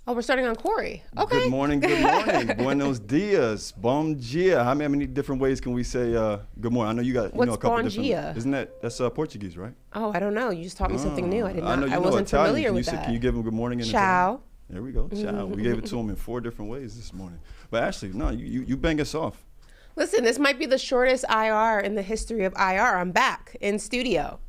Oh, we're starting on Corey. Okay. Good morning, good morning. Buenos dias, bom dia. How many different ways can we say good morning? I know you got What's a couple bom different. dia? Isn't that's Portuguese, right? Oh, I don't know. You just taught me something new. I did not. I know you I know wasn't Italian. familiar with that. Can you give them good morning in Ciao. Italian? There we go. Ciao. We gave it to them in 4 different ways this morning. But Ashley, no, you bang us off. Listen, this might be the shortest IR in the history of IR. I'm back in studio.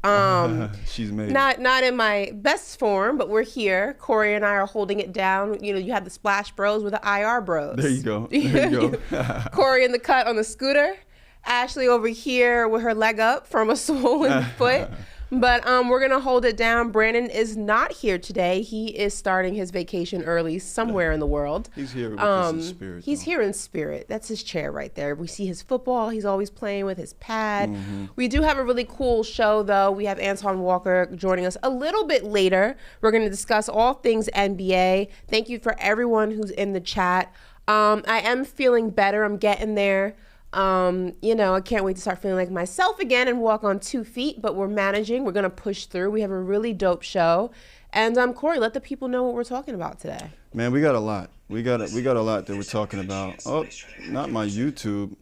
She's made not in my best form, but we're here. Corey and I are holding it down. You know, you have the Splash Bros with the IR Bros. There you go. There you go. Corey in the cut on the scooter. Ashley over here with her leg up from a swollen foot. But we're going to hold it down. Brandon is not here today. He is starting his vacation early somewhere in the world. He's here with us in spirit. He's here in spirit. That's his chair right there. We see his football. He's always playing with his pad. Mm-hmm. We do have a really cool show, though. We have Antoine Walker joining us a little bit later. We're going to discuss all things NBA. Thank you for everyone who's in the chat. I am feeling better. I'm getting there. I can't wait to start feeling like myself again and walk on 2 feet, but we're managing. We're going to push through. We have a really dope show. And Corey, let the people know what we're talking about today. Man, we got a lot. We got a lot that we're talking about. Oh, not my YouTube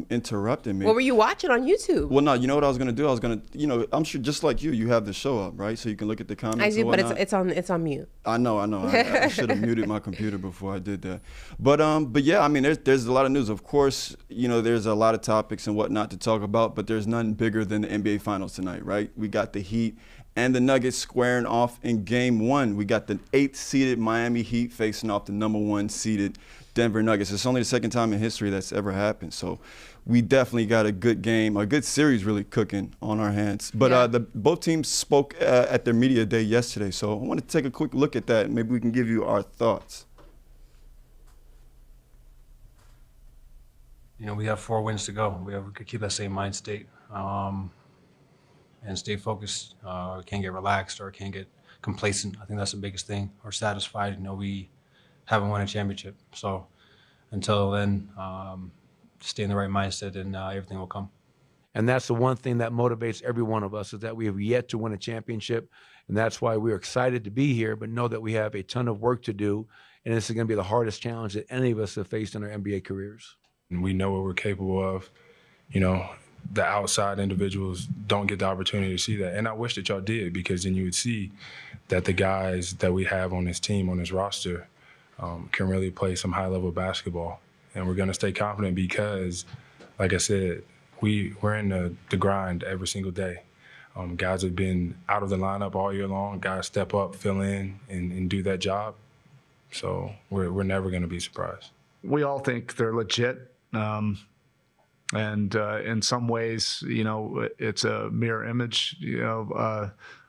interrupting me. What were you watching on YouTube? Well, no, you know what I was going to do? I was going to, I'm sure just like you have the show up, right? So you can look at the comments. I do, but it's on mute. I know. I should have muted my computer before I did that. But yeah, I mean, there's a lot of news. Of course, there's a lot of topics and whatnot to talk about, but there's none bigger than the NBA Finals tonight, right? We got the Heat and the Nuggets squaring off in Game 1. We got the 8th-seeded Miami Heat facing off the number 1-seeded Denver Nuggets. It's only the second time in history that's ever happened. So we definitely got a good game, a good series really cooking on our hands. But both teams spoke at their media day yesterday. So I want to take a quick look at that. Maybe we can give you our thoughts. We have 4 wins to go. We could keep that same mind state. And stay focused. Can't get relaxed or can't get complacent. I think that's the biggest thing. Or satisfied. We haven't won a championship. So until then, stay in the right mindset and everything will come. And that's the one thing that motivates every one of us, is that we have yet to win a championship. And that's why we're excited to be here, but know that we have a ton of work to do. And this is going to be the hardest challenge that any of us have faced in our NBA careers. And we know what we're capable of. The outside individuals don't get the opportunity to see that. And I wish that y'all did, because then you would see that the guys that we have on this team, on this roster, can really play some high-level basketball. And we're going to stay confident because, like I said, we're in the grind every single day. Guys have been out of the lineup all year long. Guys step up, fill in, and do that job. So we're never going to be surprised. We all think they're legit. And in some ways, it's a mirror image,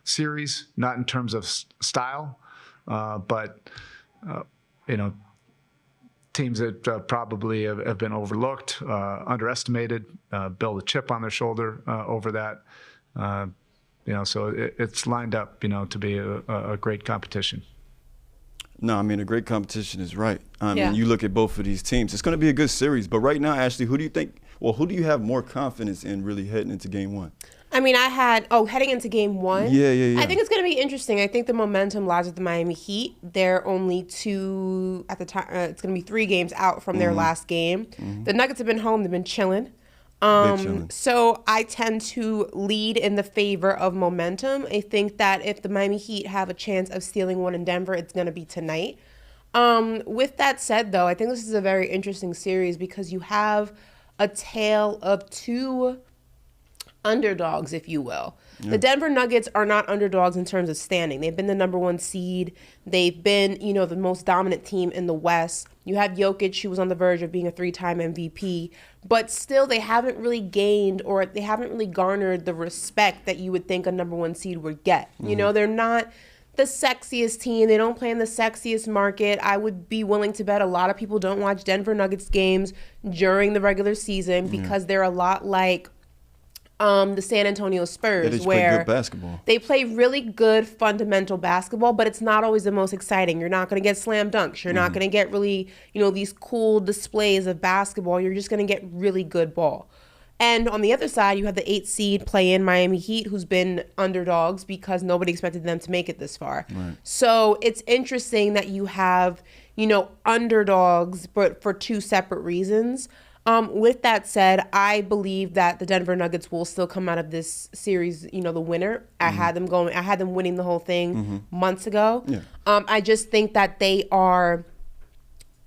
series, not in terms of style, but teams that probably have been overlooked, underestimated, build a chip on their shoulder over that. So it's lined up, to be a great competition. No, I mean, a great competition is right. I mean, you look at both of these teams. It's going to be a good series. But right now, Ashley, who do you have more confidence in really heading into Game 1? I mean, heading into Game 1? Yeah. I think it's going to be interesting. I think the momentum lies with the Miami Heat. They're only 2, at the time, it's going to be 3 games out from their last game. Mm-hmm. The Nuggets have been home. They've been chilling. So I tend to lead in the favor of momentum. I think that if the Miami Heat have a chance of stealing one in Denver, it's going to be tonight. With that said, though, I think this is a very interesting series because you have a tale of 2 underdogs, if you will. Yeah. The Denver Nuggets are not underdogs in terms of standing. They've been the number 1 seed. They've been, the most dominant team in the West. You have Jokic, who was on the verge of being a 3-time MVP, but still they haven't really gained, or they haven't really garnered the respect that you would think a number 1 seed would get. Mm-hmm. They're not the sexiest team. They don't play in the sexiest market. I would be willing to bet a lot of people don't watch Denver Nuggets games during the regular season because they're a lot like the San Antonio Spurs, where play good basketball. They play really good fundamental basketball, but it's not always the most exciting. You're not going to get slam dunks. You're not going to get really, these cool displays of basketball. You're just going to get really good ball. And on the other side, you have the 8th seed play-in Miami Heat, who's been underdogs because nobody expected them to make it this far. Right. So it's interesting that you have, underdogs, but for two separate reasons. With that said, I believe that the Denver Nuggets will still come out of this series, the winner. I had them winning the whole thing months ago. Yeah. I just think that they are,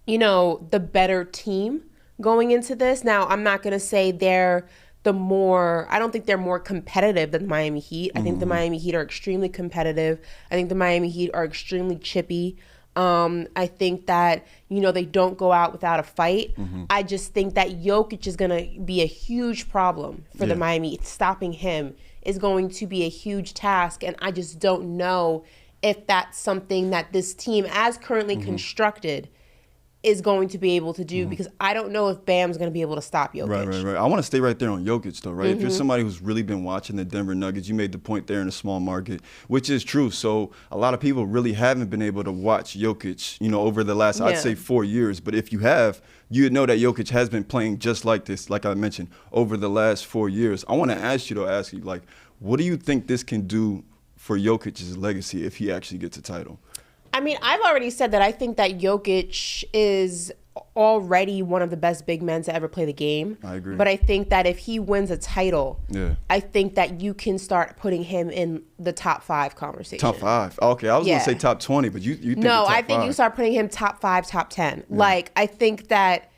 the better team going into this. Now, I'm not going to say I don't think they're more competitive than the Miami Heat. I think the Miami Heat are extremely competitive. I think the Miami Heat are extremely chippy. I think that, they don't go out without a fight. I just think that Jokic is going to be a huge problem for the Miami Heat. Stopping him is going to be a huge task. And I just don't know if that's something that this team, as currently constructed, is going to be able to do, because I don't know if Bam's going to be able to stop Jokic. Right. I want to stay right there on Jokic, though, right? If you're somebody who's really been watching the Denver Nuggets, you made the point there in a small market, which is true. So a lot of people really haven't been able to watch Jokic, over the last, I'd say 4 years. But if you have, you'd know that Jokic has been playing just like this, like I mentioned, over the last 4 years. I want to ask you, like, what do you think this can do for Jokic's legacy if he actually gets a title? I mean, I've already said that I think that Jokic is already one of the best big men to ever play the game. I agree. But I think that if he wins a title, I think that you can start putting him in the top 5 conversation. Top 5? Okay, I was going to say top 20, but you think No, top I think 5. you start putting him top 5, top 10. Like, I think that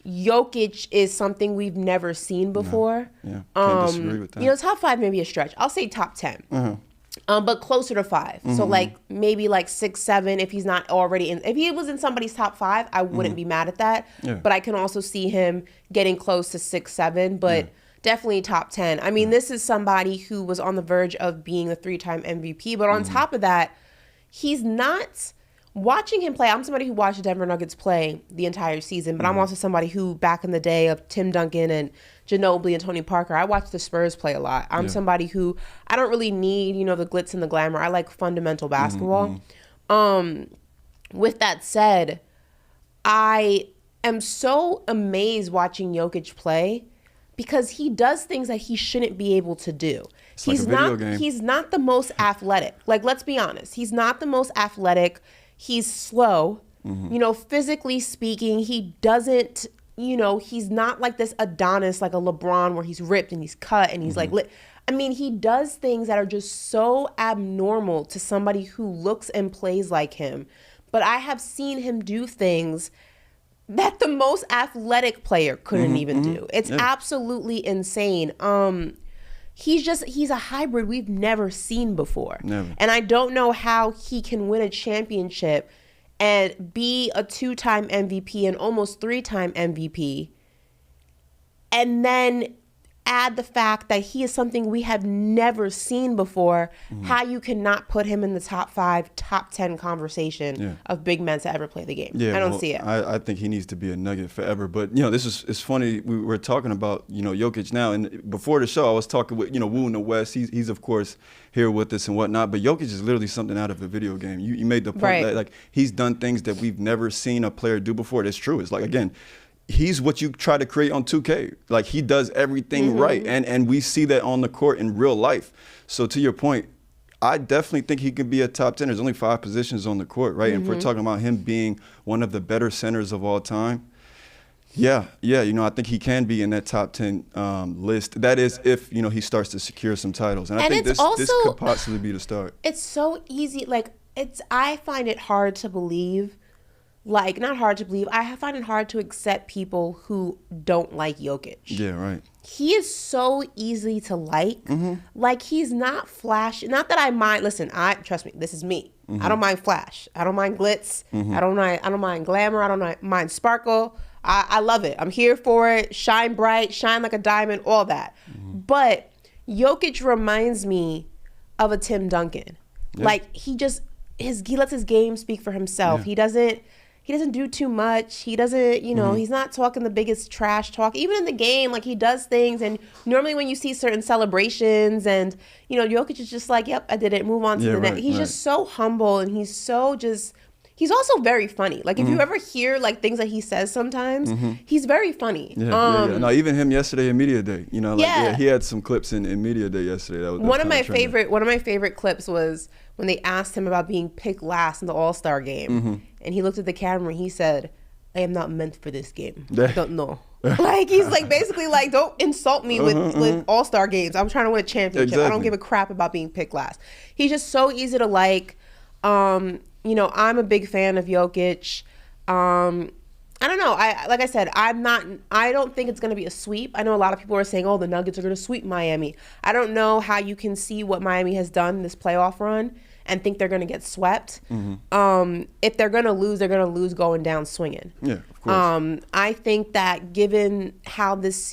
Jokic is something we've never seen before. Yeah, can't disagree with that. Top 5 may be a stretch. I'll say top 10. But closer to 5. So like maybe like 6, 7 if he's not already in. If he was in somebody's top 5, I wouldn't be mad at that. Yeah. But I can also see him getting close to 6, 7, but definitely top 10. I mean, this is somebody who was on the verge of being a 3-time MVP, but on top of that, he's not. Watching him play, I'm somebody who watched the Denver Nuggets play the entire season, but I'm also somebody who, back in the day of Tim Duncan and Ginobili and Tony Parker, I watched the Spurs play a lot. I'm somebody who, I don't really need, the glitz and the glamour. I like fundamental basketball. With that said, I am so amazed watching Jokic play because he does things that he shouldn't be able to do. He's not the most athletic. Like, let's be honest. He's not the most athletic. He's slow. Physically speaking, he doesn't, he's not like this Adonis, like a LeBron where he's ripped and he's cut and he's like lit. I mean, he does things that are just so abnormal to somebody who looks and plays like him. But I have seen him do things that the most athletic player couldn't even do. It's absolutely insane. He's a hybrid we've never seen before. Never. And I don't know how he can win a championship and be a 2-time MVP and almost 3-time MVP, and then add the fact that he is something we have never seen before, how you cannot put him in the top 5, top 10 conversation of big men to ever play the game. I don't see it. I think he needs to be a Nugget forever. But, it's funny. We were talking about, Jokic now. And before the show, I was talking with, Wu in the West. He's, of course, here with us and whatnot. But Jokic is literally something out of a video game. You made the point that, like, he's done things that we've never seen a player do before. That's true. It's like, again, he's what you try to create on 2K. Like, he does everything right. And we see that on the court in real life. So to your point, I definitely think he can be a top 10. There's only 5 positions on the court, right? And if we're talking about him being one of the better centers of all time, I think he can be in that top 10 list. That is if, he starts to secure some titles. And I think this could possibly be the start. It's so easy. Like, I find it hard to believe. Like, not hard to believe. I find it hard to accept people who don't like Jokic. Yeah, right. He is so easy to like. Like, he's not flashy. Not that I mind. Listen, trust me, this is me. I don't mind flash. I don't mind glitz. I don't mind glamour. I don't mind sparkle. I love it. I'm here for it. Shine bright, shine like a diamond, all that. But Jokic reminds me of a Tim Duncan. Yeah. Like, he lets his game speak for himself. Yeah. He doesn't do too much. He doesn't, he's not talking the biggest trash talk. Even in the game, like, he does things. And normally when you see certain celebrations and, Jokic is just like, yep, I did it. Move on to the next. He's just so humble and he's He's also very funny. Like, if you ever hear, like, things that he says sometimes, he's very funny. Yeah. No, even him yesterday in Media Day. You know, like, he had some clips in Media Day yesterday. That was one of my favorite clips was when they asked him about being picked last in the All-Star game. And he looked at the camera and he said, I am not meant for this game. I don't know. Like, he's like, basically like, don't insult me with All-Star games. I'm trying to win a championship. Exactly. I don't give a crap about being picked last. He's just so easy to like. You know, I'm a big fan of Jokic. I don't know. Like I said, I don't think it's going to be a sweep. I know a lot of people are saying, oh, the Nuggets are going to sweep Miami. I don't know how you can see what Miami has done this playoff run and think they're going to get swept. If they're going to lose, they're going to lose going down swinging. Yeah, of course. I think that given how this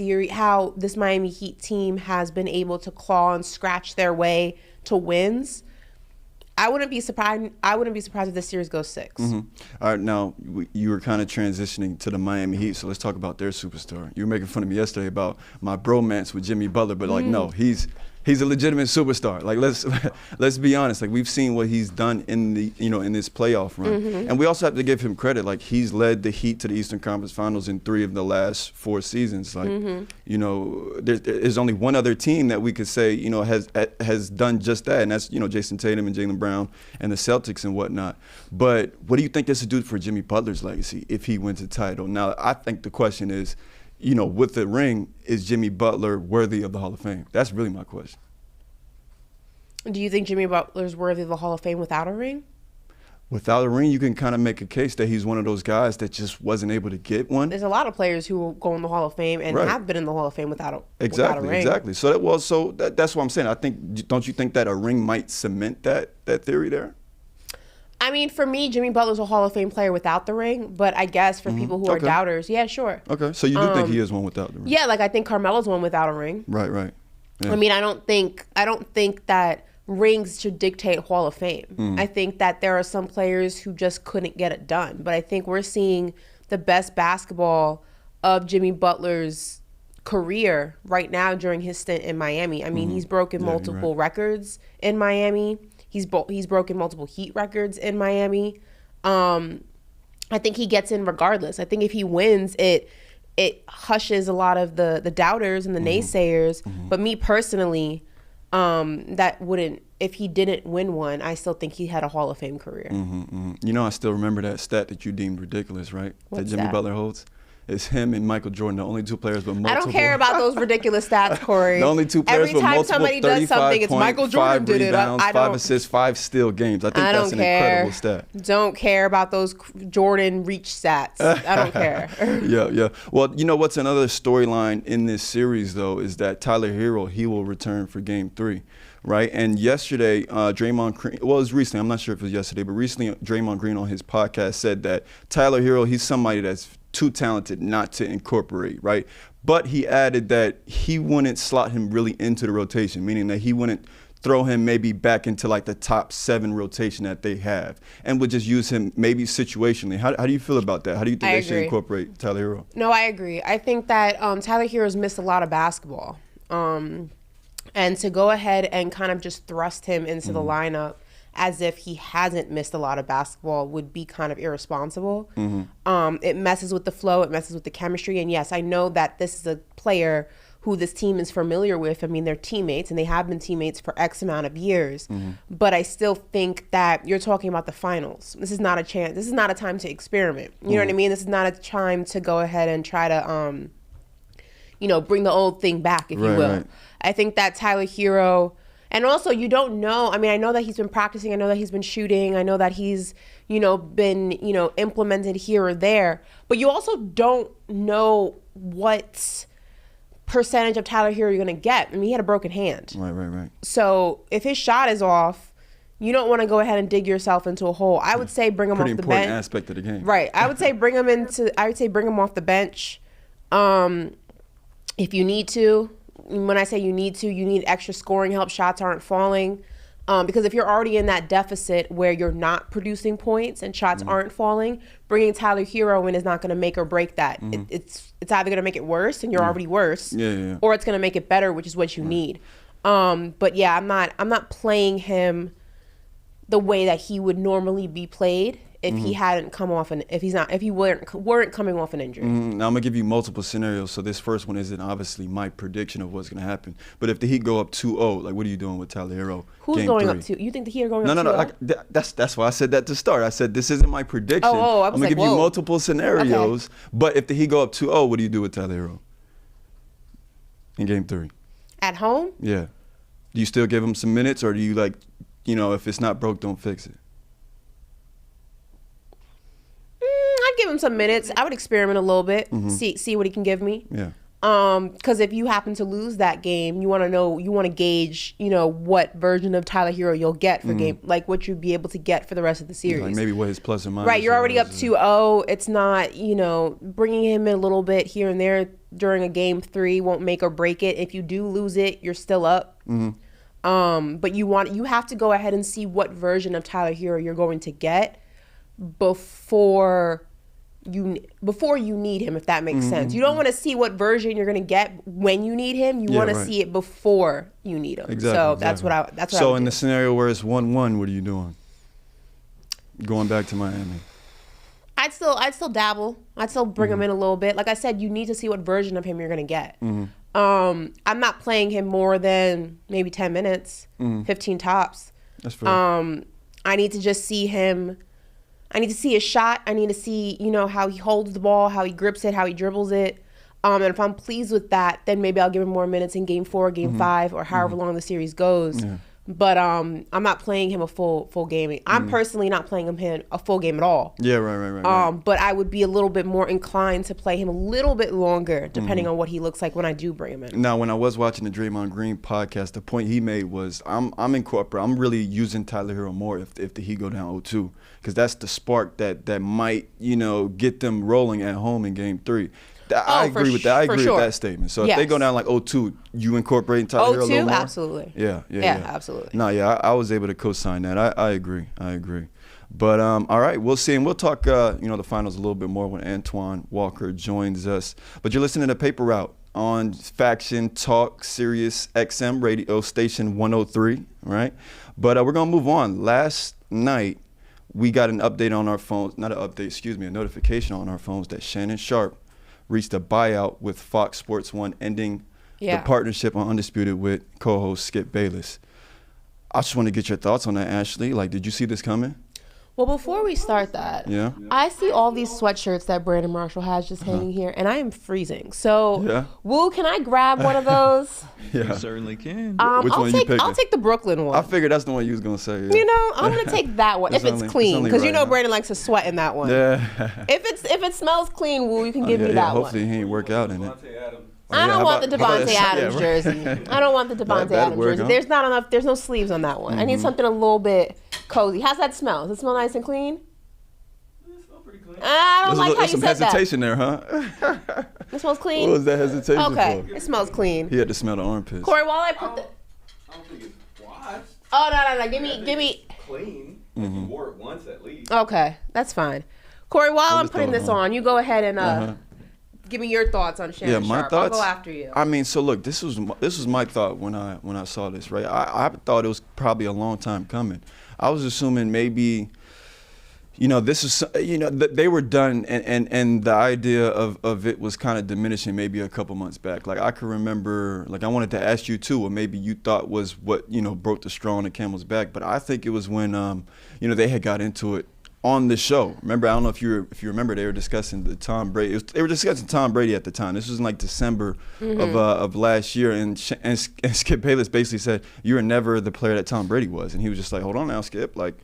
Miami Heat team has been able to claw and scratch their way to wins, I wouldn't be surprised if this series goes 6. All right, now you were kind of transitioning to the Miami Heat, so let's talk about their superstar. You were making fun of me yesterday about my bromance with Jimmy Butler, but like, no, he's a legitimate superstar. Like, let's be honest. Like, we've seen what he's done in this playoff run, and we also have to give him credit. Like, he's led the Heat to the Eastern Conference Finals in 3 of the last 4 seasons. Like, you know, there's only one other team that we could say, you know, has done just that, and that's, you know, Jason Tatum and Jaylen Brown and the Celtics and whatnot. But what do you think this would do for Jimmy Butler's legacy if he wins a title? Now, I think the question is, you know, with the ring, is Jimmy Butler worthy of the Hall of Fame? That's really my question. Do you think Jimmy Butler's worthy of the Hall of Fame without a ring? Without a ring, you can kind of make a case that he's one of those guys that just wasn't able to get one. There's a lot of players who will go in the Hall of Fame and have been in the Hall of Fame without a ring. Exactly. So that's what I'm saying. I think, don't you think that a ring might cement that theory there? I mean, for me, Jimmy Butler's a Hall of Fame player without the ring, but I guess for people who are doubters, yeah, sure. Okay, so you do think he is one without the ring? Yeah, like I think Carmelo's one without a ring. Right. Yeah. I mean, I don't think that rings should dictate Hall of Fame. I think that there are some players who just couldn't get it done, but I think we're seeing the best basketball of Jimmy Butler's career right now during his stint in Miami. I mean, he's broken multiple records in Miami. He's broken multiple Heat records in Miami. I think he gets in regardless. I think if he wins, it hushes a lot of the doubters and the naysayers. But me personally, that wouldn't, if he didn't win one, I still think he had a Hall of Fame career. You know, I still remember that stat that you deemed ridiculous, right? What's that Jimmy that? Butler holds. It's him and Michael Jordan, the only 2 players with multiple. I don't care about those ridiculous stats, Corey. The only 2 players with multiple 35 somebody does something, it's Michael Jordan did it. Rebounds, I 5 don't, assists, 5 steal games. I think that's an incredible stat. Don't care about those Jordan reach stats. I don't care. Yeah. Well, you know what's another storyline in this series, though, is that Tyler Herro, he will return for Game 3. Right, and yesterday, Draymond Green, well, it was recently, I'm not sure if it was yesterday, but recently Draymond Green on his podcast said that Tyler Herro, he's somebody that's too talented not to incorporate, right? But he added that he wouldn't slot him really into the rotation, meaning that he wouldn't throw him maybe back into like the top 7 rotation that they have and would just use him maybe situationally. How do you feel about that? How do you think they should incorporate Tyler Herro? No, I agree. I think that Tyler Herro's missed a lot of basketball. And to go ahead and kind of just thrust him into the lineup as if he hasn't missed a lot of basketball would be kind of irresponsible. It messes with the flow. It messes with the chemistry. And yes, I know that this is a player who this team is familiar with. I mean, they're teammates, and they have been teammates for X amount of years. But I still think that you're talking about the finals. This is not a chance. This is not a time to experiment. You know what I mean? This is not a time to go ahead and try to, bring the old thing back, if you will. Right. I think that Tyler Herro, and also you don't know, I mean, I know that he's been practicing, I know that he's been shooting, I know that he's, been, implemented here or there, but you also don't know what percentage of Tyler Herro you're going to get. I mean, he had a broken hand. Right. So if his shot is off, you don't want to go ahead and dig yourself into a hole. I would say bring him off the bench. Pretty important aspect of the game. Right. I would say bring him off the bench if you need to. When I say you need extra scoring help. Shots aren't falling. Because if you're already in that deficit where you're not producing points and shots aren't falling, bringing Tyler Herro in is not going to make or break that. It's either going to make it worse, and you're already worse, or it's going to make it better, which is what you need. But yeah, I'm not playing him the way that he would normally be played if he hadn't come off if he weren't coming off an injury. Now I'm gonna give you multiple scenarios. So this first one isn't obviously my prediction of what's gonna happen. But if the Heat go up 2-0, like what are you doing with Tyler Herro? Who's going up 2? You think the Heat are going up 2-0? No. Like, that's why I said that to start. I said this isn't my prediction. I'm gonna give you multiple scenarios. Okay. But if the Heat go up 2-0, what do you do with Tyler Herro in Game 3? At home? Yeah. Do you still give him some minutes, or do you if it's not broke, don't fix it? I'd give him some minutes. I would experiment a little bit, see what he can give me. Yeah. Because if you happen to lose that game, you want to gauge, what version of Tyler Herro you'll get for game, like what you'd be able to get for the rest of the series. Like maybe what his plus or minus. Right, you're already up 2-0. It's not, bringing him in a little bit here and there during a Game 3 won't make or break it. If you do lose it, you're still up. But you have to go ahead and see what version of Tyler Herro you're going to get before you need him, if that makes sense. You don't want to see what version you're going to get when you need him. You want to see it before you need him. Exactly, so that's what I would So in do. the scenario where it's 1-1, what are you doing? Going back to Miami. I'd still dabble. I'd still bring him in a little bit. Like I said, you need to see what version of him you're going to get. I'm not playing him more than maybe 10 minutes, 15 tops. That's fair. I need to just see him. I need to see his shot. I need to see, how he holds the ball, how he grips it, how he dribbles it. And if I'm pleased with that, then maybe I'll give him more minutes in Game 4, Game 5, or however long the series goes. Yeah. But I'm not playing him a full game. I'm personally not playing him a full game at all. Yeah, right. But I would be a little bit more inclined to play him a little bit longer, depending on what he looks like when I do bring him in. Now, when I was watching the Draymond Green podcast, the point he made was I'm really using Tyler Herro more if the Heat go down 0-2, because that's the spark that might get them rolling at home in Game 3. I agree with that. I agree with that statement. So if they go down like 0-2, you incorporate Tyler Herro a little more? Absolutely. Yeah, absolutely. No, I was able to co-sign that. I agree. But all right, we'll see, and we'll talk the finals a little bit more when Antoine Walker joins us. But you're listening to Paper Route on Faction Talk Sirius XM radio station 103, right? But we're gonna move on. Last night we got an update on our phones, not an update, a notification on our phones that Shannon Sharpe reached a buyout with Fox Sports 1, ending the partnership on Undisputed with co-host Skip Bayless. I just want to get your thoughts on that, Ashley. Like, did you see this coming? Well, before we start that, I see all these sweatshirts that Brandon Marshall has just hanging here, and I am freezing. So, Woo, can I grab one of those? Yeah, you certainly can. Which one you picking? I'll take the Brooklyn one. I figured that's the one you was gonna say. I'm gonna take that one if it's clean, because Brandon likes to sweat in that one. Yeah. If it smells clean, Woo, you can give me that one. Hopefully he ain't work out in it. I don't want the Devontae Adams jersey. I don't want the Devontae Adams jersey. There's not enough. There's no sleeves on that one. I need something a little bit cozy. How's that smell? Does it smell nice and clean? I don't like how you said that. There's some hesitation there, huh? It smells clean? What was that hesitation for? Okay, it smells clean. He had to smell the armpits. Corey, while I put the... I don't think it's washed. Oh, no. Give me... Clean. You wore it once at least. Okay, that's fine. Corey, while I'm putting this on, you go ahead and give me your thoughts on Shannon Sharpe. My thoughts. I'll go after you. I mean, so look, this was my thought when I saw this, right? I thought it was probably a long time coming. I was assuming maybe... this is, they were done, and the idea of it was kind of diminishing maybe a couple months back. Like, I can remember, like, I wanted to ask you too, what maybe you thought was what, broke the straw on the camel's back. But I think it was when, they had got into it on the show. Remember, I don't know if you remember, they were discussing the Tom Brady. They were discussing Tom Brady at the time. This was in like December of last year, and Skip Bayless basically said, "You were never the player that Tom Brady was," and he was just like, "Hold on now, Skip, like."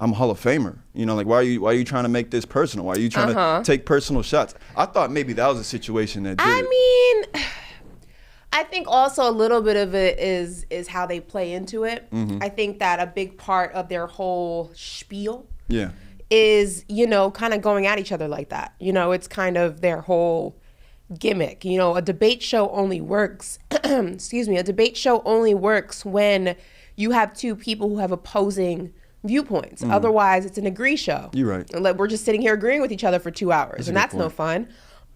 I'm a Hall of Famer. Like, why are you trying to make this personal? Why are you trying to take personal shots? I thought maybe that was a situation that did it. I think also a little bit of it is how they play into it. I think that a big part of their whole spiel is, kind of going at each other like that. It's kind of their whole gimmick. A debate show only works. A debate show only works when you have two people who have opposing viewpoints. Otherwise, it's an agree show. You're right. We're just sitting here agreeing with each other for 2 hours, and that's no fun.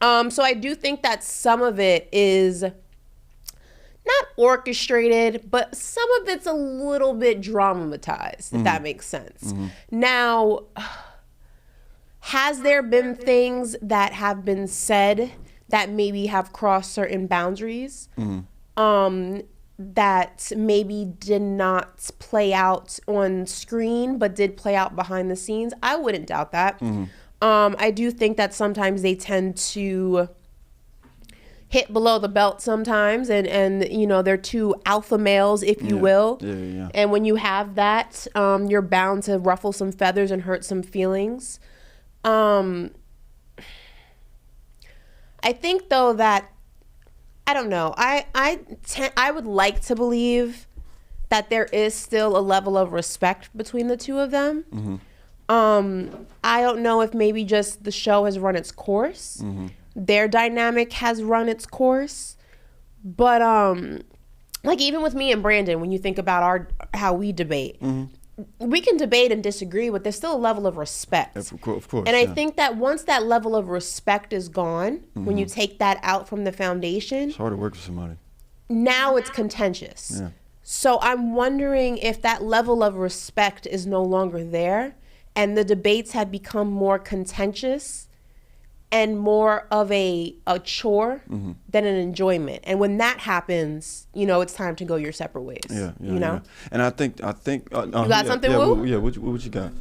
So I do think that some of it is not orchestrated, but some of it's a little bit dramatized, if that makes sense. Now, has there been things that have been said that maybe have crossed certain boundaries that maybe did not play out on screen but did play out behind the scenes? I wouldn't doubt that. I do think that sometimes they tend to hit below the belt sometimes, and you know, they're two alpha males, if you will. Yeah. And when you have that, you're bound to ruffle some feathers and hurt some feelings. I think though that, I don't know, I would like to believe that there is still a level of respect between the two of them. I don't know if maybe just the show has run its course. Their dynamic has run its course. But like even with me and Brandon, when you think about how we debate, we can debate and disagree, but there's still a level of respect. Of course. And I think that once that level of respect is gone, when you take that out from the foundation, it's hard to work with somebody. Now it's contentious. Yeah. So I'm wondering if that level of respect is no longer there, and the debates have become more contentious and more of a chore than an enjoyment. And when that happens, you know, it's time to go your separate ways. Yeah. You know? And I think. You got something, Woo? Yeah. What you got?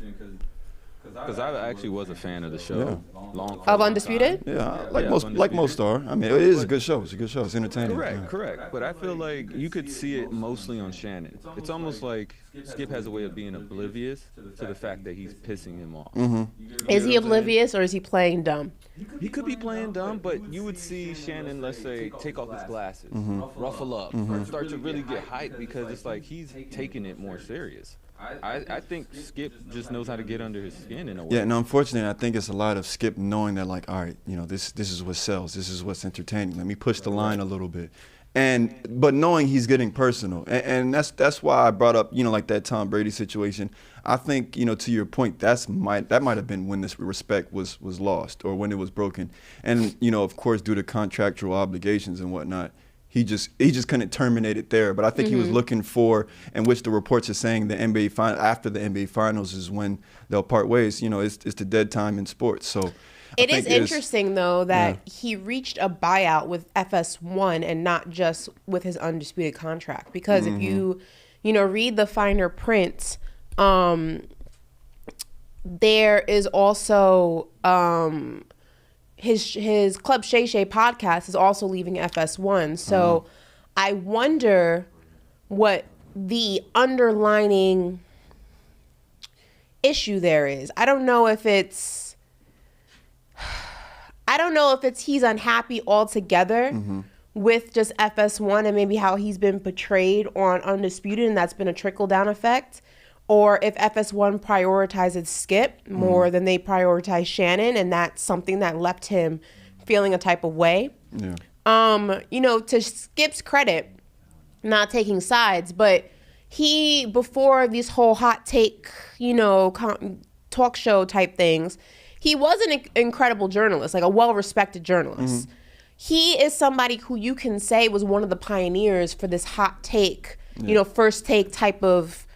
Because I actually was a fan of the show. Of Undisputed? Yeah, like most are. I mean, it is a good show. It's a good show. It's entertaining. Correct. But I feel like you could see it mostly on Shannon. It's almost like Skip has a way of being oblivious to the fact that he's pissing him off. Is he oblivious or is he playing dumb? He could be playing dumb, but you would see Shannon, let's say, take off his glasses, ruffle up, start to really get hyped because it's like he's taking it more serious. I think Skip just knows how to get under his skin in a way. Yeah, and unfortunately, I think it's a lot of Skip knowing that, like, all right, you know, this is what sells. This is what's entertaining. Let me push the line a little bit. But knowing he's getting personal. And that's why I brought up, you know, like that Tom Brady situation. I think, you know, to your point, that might have been when this respect was lost or when it was broken. And, you know, of course, due to contractual obligations and whatnot, he just couldn't terminate it there. But I think he was looking for, and which the reports are saying the NBA after the NBA Finals is when they'll part ways. You know, it's the dead time in sports. So it is interesting though that he reached a buyout with FS1 and not just with his Undisputed contract, because if you read the finer print, there is also his Club Shay Shay podcast is also leaving FS1. So I wonder what the underlining issue there is. I don't know if it's he's unhappy altogether with just FS1 and maybe how he's been portrayed on Undisputed, and that's been a trickle-down effect, or if FS1 prioritizes Skip more than they prioritize Shannon, and that's something that left him feeling a type of way. Yeah. You know, to Skip's credit, not taking sides, but he, before these whole hot take, you know, talk show type things, he was an incredible journalist, like a well-respected journalist. He is somebody who you can say was one of the pioneers for this hot take, you know, first take type of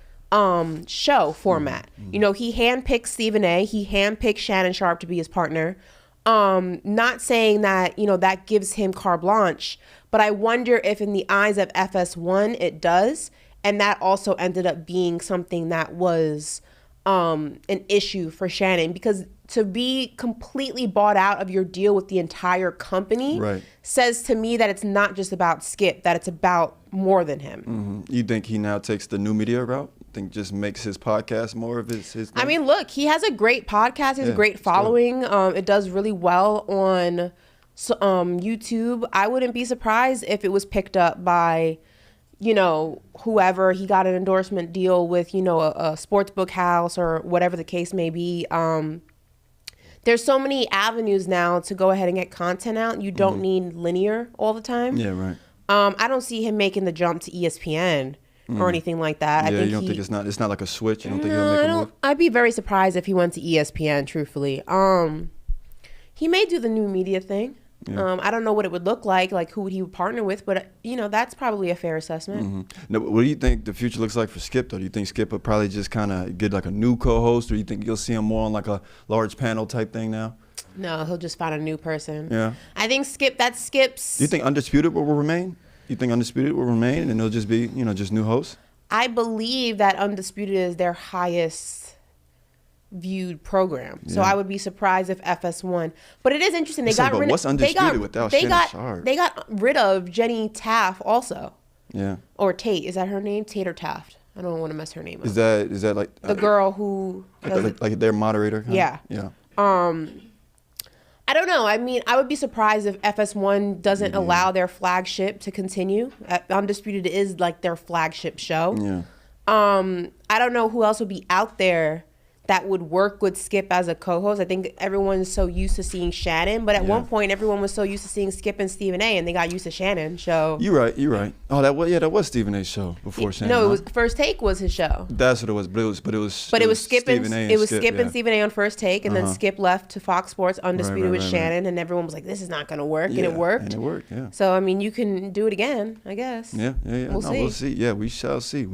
show format. You know, he handpicked Stephen A. He handpicked Shannon Sharpe to be his partner. Not saying that, you know, that gives him carte blanche, but I wonder if in the eyes of FS1 it does, and that also ended up being something that was an issue for Shannon, because to be completely bought out of your deal with the entire company says to me that it's not just about Skip, that it's about more than him. You think he now takes the new media route? Think just makes his podcast more of his thing? I mean, look, he has a great podcast. He has a great following. It does really well on YouTube. I wouldn't be surprised if it was picked up by, you know, whoever. He got an endorsement deal with, you know, a sports book house or whatever the case may be. There's so many avenues now to go ahead and get content out. You don't need linear all the time. Yeah, right. I don't see him making the jump to ESPN or anything like that. Yeah, you don't think it's not like a switch? You don't think he'll make a move? I'd be very surprised if he went to ESPN, truthfully. He may do the new media thing. Yeah. I don't know what it would look like who he would partner with, but that's probably a fair assessment. Mm-hmm. Now, what do you think the future looks like for Skip, though? Do you think Skip will probably just kind of get like a new co-host, or do you think you'll see him more on like a large panel type thing now? No, he'll just find a new person. Yeah. I think Skip's. Do you think Undisputed will remain? You think Undisputed will remain, and it'll just be, just new hosts? I believe that Undisputed is their highest viewed program. So I would be surprised if FS1. But it is interesting. They got rid of. What's Undisputed without Shannon Sharpe? They got rid of Jenny Taft also. Yeah. Or Tate. Is that her name? Tate or Taft? I don't want to mess her name up. Is that like the girl who like their moderator? Yeah. Yeah. I don't know. I mean, I would be surprised if FS1 doesn't allow their flagship to continue. Undisputed is like their flagship show. Yeah. I don't know who else would be out there that would work with Skip as a co-host. I think everyone's so used to seeing Shannon, but at one point everyone was so used to seeing Skip and Stephen A, and they got used to Shannon. So you're right. Oh, that was Stephen A's show before Shannon. No, it was First Take was his show. That's what it was, but it was Skip and Stephen A on First Take, and then Skip left to Fox Sports Undisputed with Shannon, and everyone was like, "This is not going to work," and it worked. And it worked. Yeah. So I mean, you can do it again, I guess. Yeah. We'll see. Yeah, we shall see.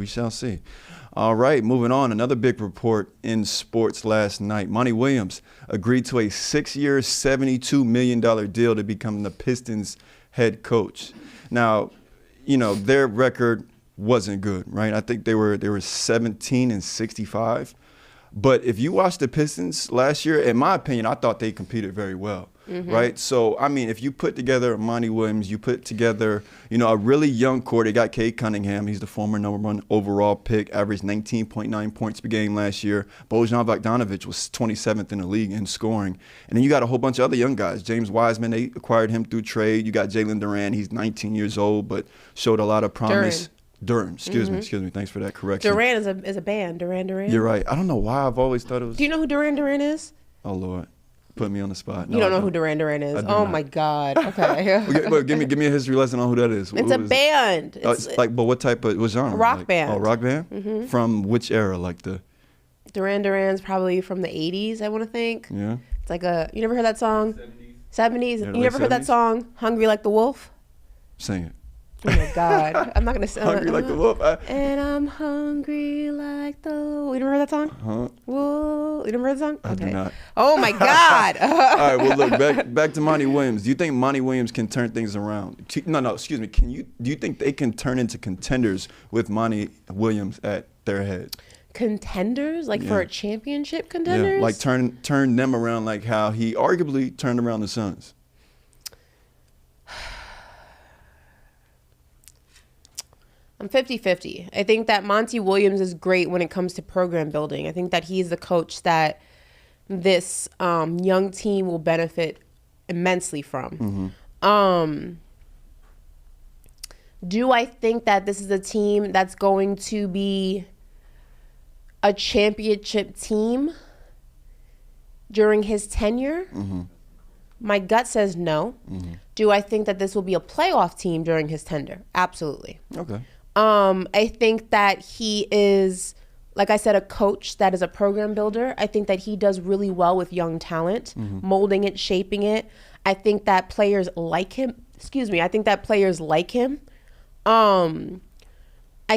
All right, moving on. Another big report in sports last night. Monty Williams agreed to a 6-year, $72 million deal to become the Pistons head coach. Now, their record wasn't good, right? I think they were 17-65. But if you watch the Pistons last year, in my opinion, I thought they competed very well. Right? So, I mean, if you put together Monty Williams, you put together, a really young core. They got Cade Cunningham. He's the former #1 overall pick, averaged 19.9 points per game last year. Bojan Bogdanovic was 27th in the league in scoring. And then you got a whole bunch of other young guys. James Wiseman, they acquired him through trade. You got Jalen Duran. He's 19 years old, but showed a lot of promise. Duran, excuse me. Thanks for that correction. Duran is a band. Duran. You're right. I don't know why I've always thought it was. Do you know who Duran is? Oh, Lord. Put me on the spot. No, you don't know who Duran is. Oh not. My God. Okay. But give me a history lesson on who that is. It's a band. It's but what type of, what genre? Rock band. Oh, rock band? Mm-hmm. From which era? Like the Duran's probably from the 80s, I want to think. Yeah. It's like you never heard that song? 70s. Yeah, you never heard that song, Hungry Like the Wolf? Sing it. Oh my God. I'm not going to sing. Hungry like the wolf. And I'm hungry like the wolf. You never heard that song? Huh? Whoa. You never heard that song? I do not. Oh my God. All right, well look, back to Monty Williams. Do you think Monty Williams can turn things around? No, excuse me. Do you think they can turn into contenders with Monty Williams at their head? Contenders? Like for a championship contenders? Yeah, like turn them around like how he arguably turned around the Suns. I'm 50-50. I think that Monty Williams is great when it comes to program building. I think that he's the coach that this young team will benefit immensely from. Do I think that this is a team that's going to be a championship team during his tenure? My gut says no. Do I think that this will be a playoff team during his tenure? Absolutely. Okay. I think that he is, like I said, a coach that is a program builder. I think that he does really well with young talent, molding it, shaping it. I think that players like him. I think that players like him. I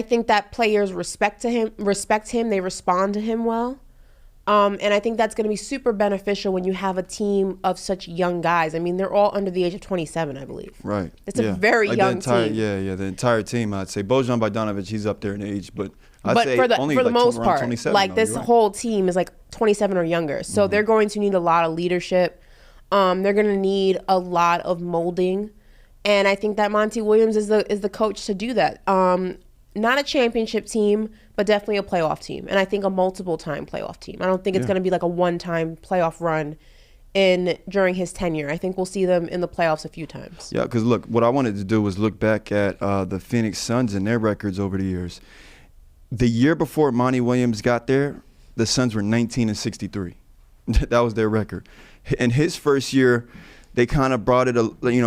think that players respect him. They respond to him well. And I think that's going to be super beneficial when you have a team of such young guys. I mean, they're all under the age of 27, I believe. Right. It's a very young team. Yeah, the entire team, I'd say. Bojan Bogdanovic, he's up there in age, but I'd say for the only most part, 27, like this whole team is like 27 or younger. So they're going to need a lot of leadership. They're going to need a lot of molding. And I think that Monty Williams is the coach to do that. Not a championship team, but definitely a playoff team. And I think a multiple-time playoff team. I don't think it's going to be like a one-time playoff run during his tenure. I think we'll see them in the playoffs a few times. Yeah, because look, what I wanted to do was look back at the Phoenix Suns and their records over the years. The year before Monty Williams got there, the Suns were 19-63. That was their record. In his first year, they kind of brought it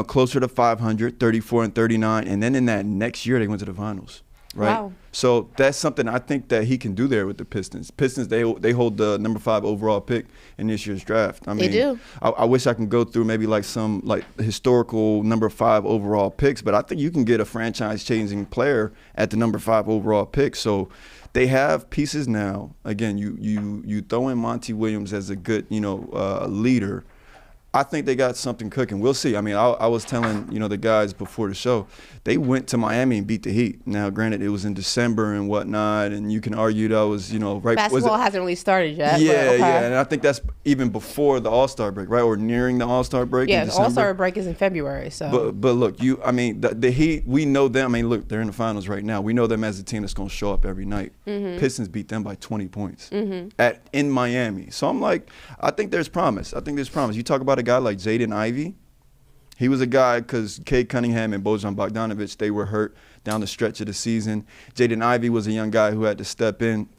closer to 500, 34-39, and then in that next year they went to the finals. right? Wow. So that's something I think that he can do there with the Pistons. Pistons, they hold the number 5 overall pick in this year's draft. I mean, They do. I wish I can go through maybe like some like historical number 5 overall picks, but I think you can get a franchise-changing player at the number 5 overall pick. So they have pieces now. Again, you throw in Monty Williams as a good, leader. I think they got something cooking. We'll see. I mean, I was telling, the guys before the show, they went to Miami and beat the Heat. Now, granted, it was in December and whatnot, and you can argue that was, right. Basketball hasn't really started yet. Yeah, but okay. yeah, and I think that's even before the All-Star break, right, or nearing the All-Star break. Yeah, in the December. All-Star break is in February, so. But look, the Heat, we know them. I mean, look, they're in the finals right now. We know them as a team that's going to show up every night. Mm-hmm. Pistons beat them by 20 points in Miami. So I'm like, I think there's promise. You talk about a guy like Jaden Ivey. He was a guy because Cade Cunningham and Bojan Bogdanovic, they were hurt down the stretch of the season. Jaden Ivey was a young guy who had to step in.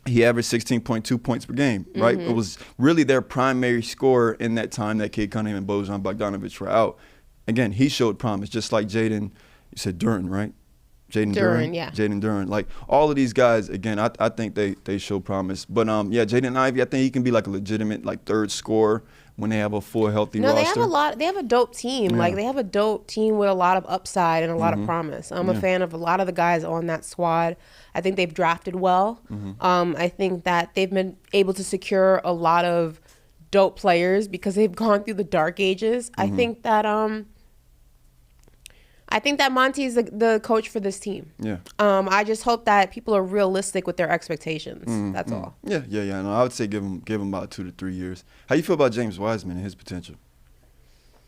He averaged 16.2 points per game, right? It was really their primary scorer in that time that Cade Cunningham and Bojan Bogdanovic were out. Again, he showed promise, just like Jaden, you said Duren, right? Jaden Duren, yeah. Jaden Duren. Like, all of these guys, again, I think they show promise. But, Jaden Ivey, I think he can be like a legitimate, like, third scorer when they have a full, healthy roster. They have a dope team. Yeah. Like, they have a dope team with a lot of upside and a lot of promise. I'm a fan of a lot of the guys on that squad. I think they've drafted well. I think that they've been able to secure a lot of dope players because they've gone through the dark ages. I think that Monty is the coach for this team. Yeah. I just hope that people are realistic with their expectations. That's all. Yeah. No, I would say give him about 2 to 3 years. How you feel about James Wiseman and his potential?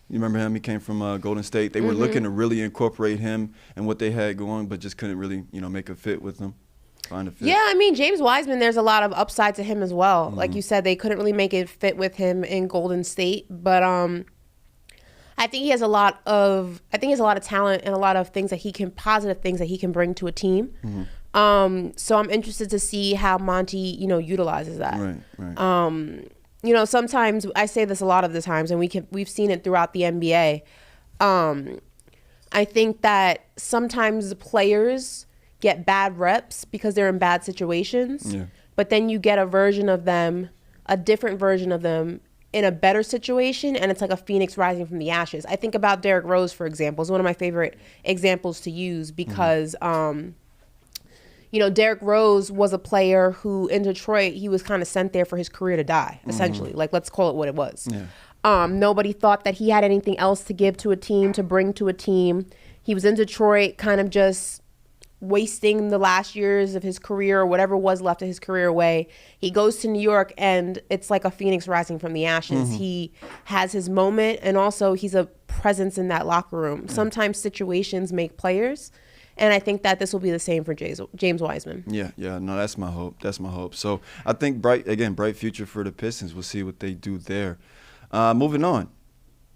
You remember him? He came from Golden State. They were looking to really incorporate him and what they had going, but just couldn't really, make a fit with him. Find a fit. Yeah, I mean, James Wiseman, there's a lot of upside to him as well. Like you said, they couldn't really make it fit with him in Golden State, but I think he has a lot of talent and a lot of positive things that he can bring to a team. So I'm interested to see how Monty, utilizes that. Right. Sometimes I say this a lot of the times, and we've seen it throughout the NBA. I think that sometimes the players get bad reps because they're in bad situations. Yeah. But then you get a different version of them in a better situation, and it's like a phoenix rising from the ashes. I think about Derrick Rose, for example, is one of my favorite examples to use because, Derrick Rose was a player who in Detroit, he was kind of sent there for his career to die, essentially. Like, let's call it what it was. Yeah. Nobody thought that he had anything else to give to a team, to bring to a team. He was in Detroit kind of just wasting the last years of his career or whatever was left of his career away. He goes to New York and it's like a phoenix rising from the ashes. He has his moment, and also he's a presence in that locker room. Sometimes situations make players, and I think that this will be the same for James Wiseman. Yeah, no, that's my hope. So I think bright future for the Pistons. We'll see what they do there. Moving on,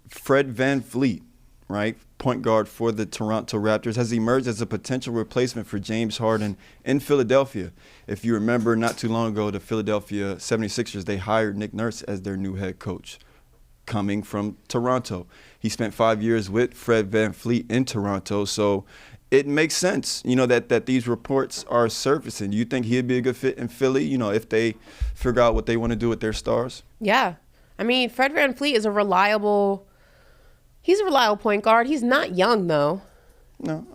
Fred VanVleet, right? Point guard for the Toronto Raptors, has emerged as a potential replacement for James Harden in Philadelphia. If you remember, not too long ago, the Philadelphia 76ers, they hired Nick Nurse as their new head coach, coming from Toronto. He spent 5 years with Fred VanVleet in Toronto, so it makes sense, that these reports are surfacing. You think he'd be a good fit in Philly, if they figure out what they want to do with their stars? Yeah. I mean, Fred VanVleet is a reliable point guard. He's not young, though. No,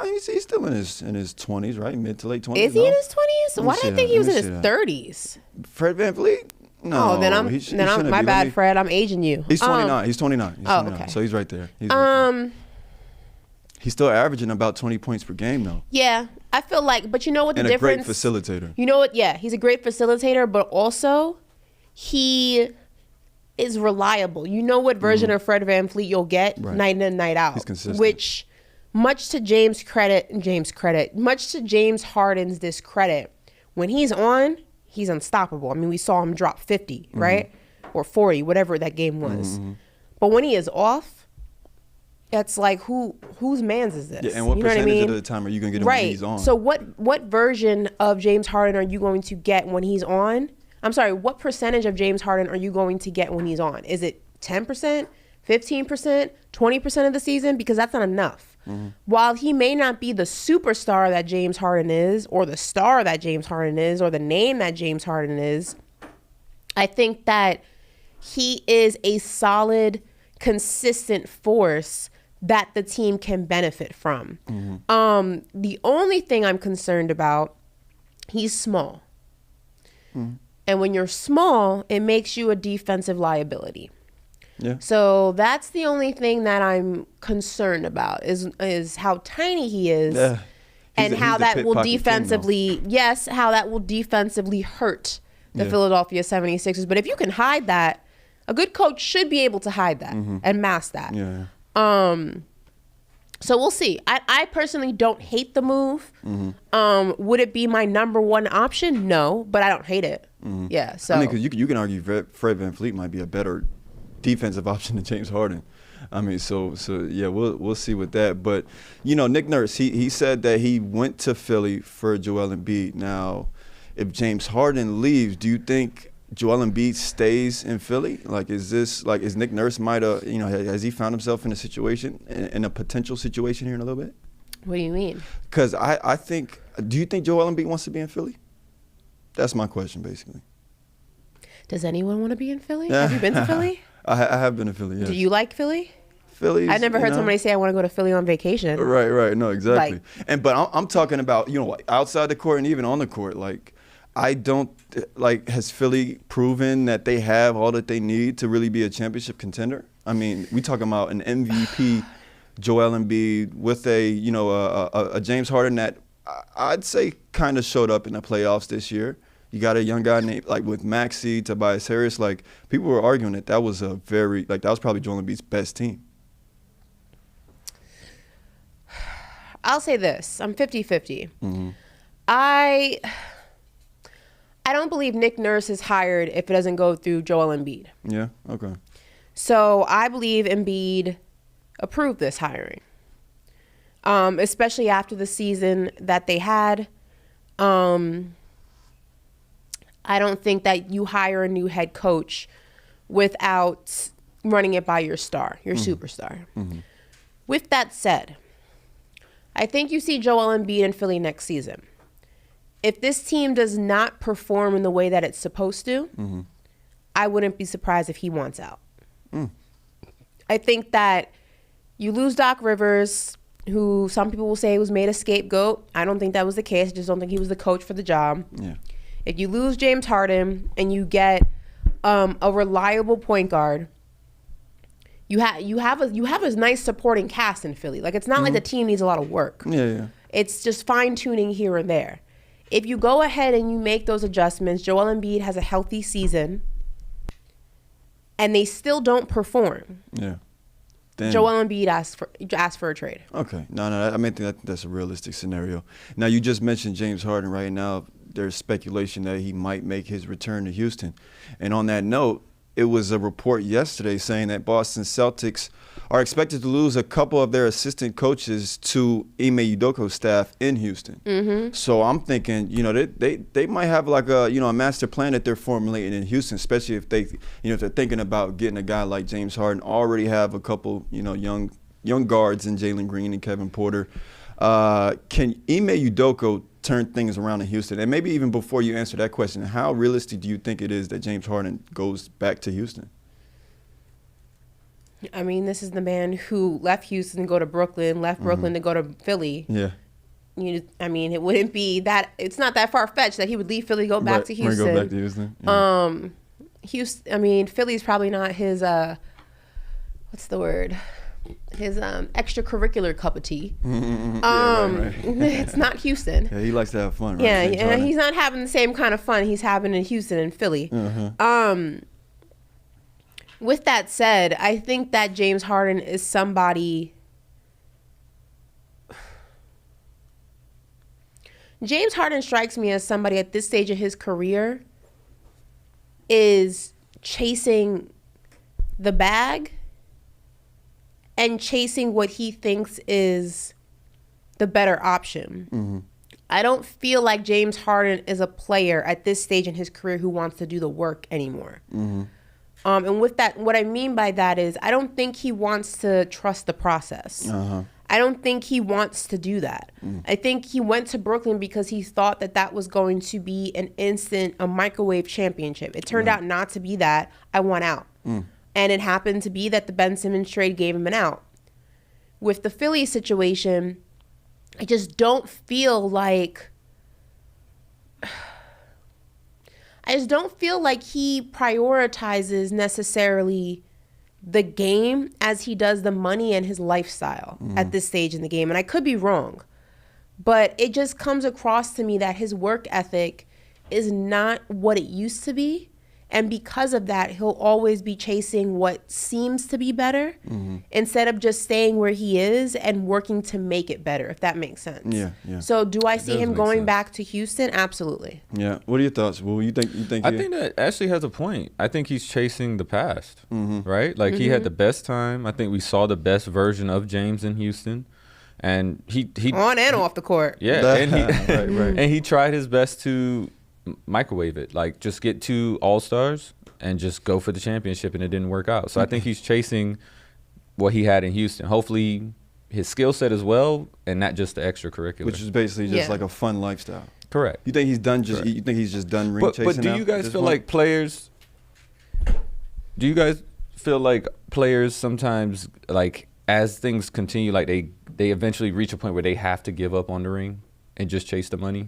he's still in his 20s, right? Mid to late 20s. Is he in his 20s? Why did I think he was in his 30s? Fred VanVleet? No. Oh, then I'm my bad, Fred. I'm aging you. He's 29. He's 29. Okay. So he's right there. He's still averaging about 20 points per game, though. Yeah, I feel like, but you know what the and difference? And a great facilitator. You know what? Yeah, he's a great facilitator, but also he is reliable. You know what version of Fred VanVleet you'll get night in and night out. He's consistent. Which, much to James Harden's discredit, when he's on, he's unstoppable. I mean, we saw him drop 50, right? Or 40, whatever that game was. But when he is off, it's like, whose man's is this? Yeah, and what percentage of the time are you going to get him when he's on? So what version of James Harden are you going to get when he's on? I'm sorry, what percentage of James Harden are you going to get when he's on? Is it 10%, 15%, 20% of the season, because that's not enough. While he may not be the superstar that James Harden is, or the star that James Harden is, or the name that James Harden is, I think that he is a solid, consistent force that the team can benefit from. The only thing I'm concerned about, he's small. And when you're small, it makes you a defensive liability. Yeah. So that's the only thing that I'm concerned about is how tiny he is, Yeah. and He's how the that will pickpocket king, defensively, how that will defensively hurt the Philadelphia 76ers. But if you can hide that, a good coach should be able to hide that and mask that. Yeah. So we'll see. I personally don't hate the move. Would it be my number one option? No, but I don't hate it. Yeah. So I mean, because you can argue Fred VanVleet might be a better defensive option than James Harden. I mean, so yeah, we'll see with that. But Nick Nurse, he said that he went to Philly for Joel Embiid. Now, if James Harden leaves, do you think Joel Embiid stays in Philly? Like, is Nick Nurse has he found himself in a situation, in a potential situation here in a little bit? What do you mean? Because I think, do you think Joel Embiid wants to be in Philly? That's my question, basically. Does anyone want to be in Philly? Have you been to Philly? I have been to Philly, yes. Do you like Philly? Philly. I never heard somebody say I want to go to Philly on vacation. Right. No, exactly. But I'm talking about, outside the court and even on the court. Like, I don't, has Philly proven that they have all that they need to really be a championship contender? I mean, we talking about an MVP Joel Embiid with a James Harden that I'd say kind of showed up in the playoffs this year. You got a young guy named, with Maxey, Tobias Harris. People were arguing that was that was probably Joel Embiid's best team. I'll say this. I'm 50-50. I don't believe Nick Nurse is hired if it doesn't go through Joel Embiid. Yeah, okay. So I believe Embiid approved this hiring, especially after the season that they had. I don't think that you hire a new head coach without running it by your star, your superstar. With that said, I think you see Joel Embiid in Philly next season. If this team does not perform in the way that it's supposed to, I wouldn't be surprised if he wants out. I think that you lose Doc Rivers, who some people will say was made a scapegoat. I don't think that was the case. I just don't think he was the coach for the job. Yeah. If you lose James Harden and you get a reliable point guard, you have a nice supporting cast in Philly. It's not like the team needs a lot of work. Yeah. It's just fine tuning here and there. If you go ahead and you make those adjustments, Joel Embiid has a healthy season, and they still don't perform. Yeah. Then Joel Embiid asked for a trade. Okay. No. I think that's a realistic scenario. Now, you just mentioned James Harden. Right now, there's speculation that he might make his return to Houston. And on that note, it was a report yesterday saying that Boston Celtics are expected to lose a couple of their assistant coaches to Ime Udoka's staff in Houston. So I'm thinking, they might have a master plan that they're formulating in Houston, especially if if they're thinking about getting a guy like James Harden, already have a couple, young guards in Jalen Green and Kevin Porter. Can Ime Udoka turn things around in Houston? And maybe even before you answer that question, how realistic do you think it is that James Harden goes back to Houston? I mean, this is the man who left Houston to go to Brooklyn, left Brooklyn to go to Philly. Yeah. It wouldn't be that. It's not that far fetched that he would leave Philly, go back to Houston. Go back to Houston. Yeah. Philly's probably not his. What's the word? His extracurricular cup of tea. Right. It's not Houston. Yeah, he likes to have fun, right? Yeah, he's not having the same kind of fun he's having in Houston and Philly. With that said, I think that James Harden is somebody. James Harden strikes me as somebody at this stage of his career is chasing the bag and chasing what he thinks is the better option. I don't feel like James Harden is a player at this stage in his career who wants to do the work anymore. And with that, what I mean by that is I don't think he wants to trust the process. I don't think he wants to do that. I think he went to Brooklyn because he thought that that was going to be a microwave championship. It turned out not to be that. I want out. And it happened to be that the Ben Simmons trade gave him an out. With the Philly situation, I just don't feel like he prioritizes necessarily the game as he does the money and his lifestyle at this stage in the game. And I could be wrong, but it just comes across to me that his work ethic is not what it used to be. And because of that, he'll always be chasing what seems to be better instead of just staying where he is and working to make it better, if that makes sense. Yeah. So do I see him going back to Houston? Absolutely. Yeah. What are your thoughts? Well, you think I think that Ashley has a point. I think he's chasing the past, right? Like he had the best time. I think we saw the best version of James in Houston. And he on and off the court. Yeah. And and he tried his best to microwave it, like just get 2 All-Stars and just go for the championship, and it didn't work out. So I think he's chasing what he had in Houston. Hopefully his skill set as well, and not just the extracurricular, which is basically just like a fun lifestyle. Correct. You think he's done you think he's just done ring chasing? But do you guys feel like players sometimes, like as things continue, like they eventually reach a point where they have to give up on the ring and just chase the money?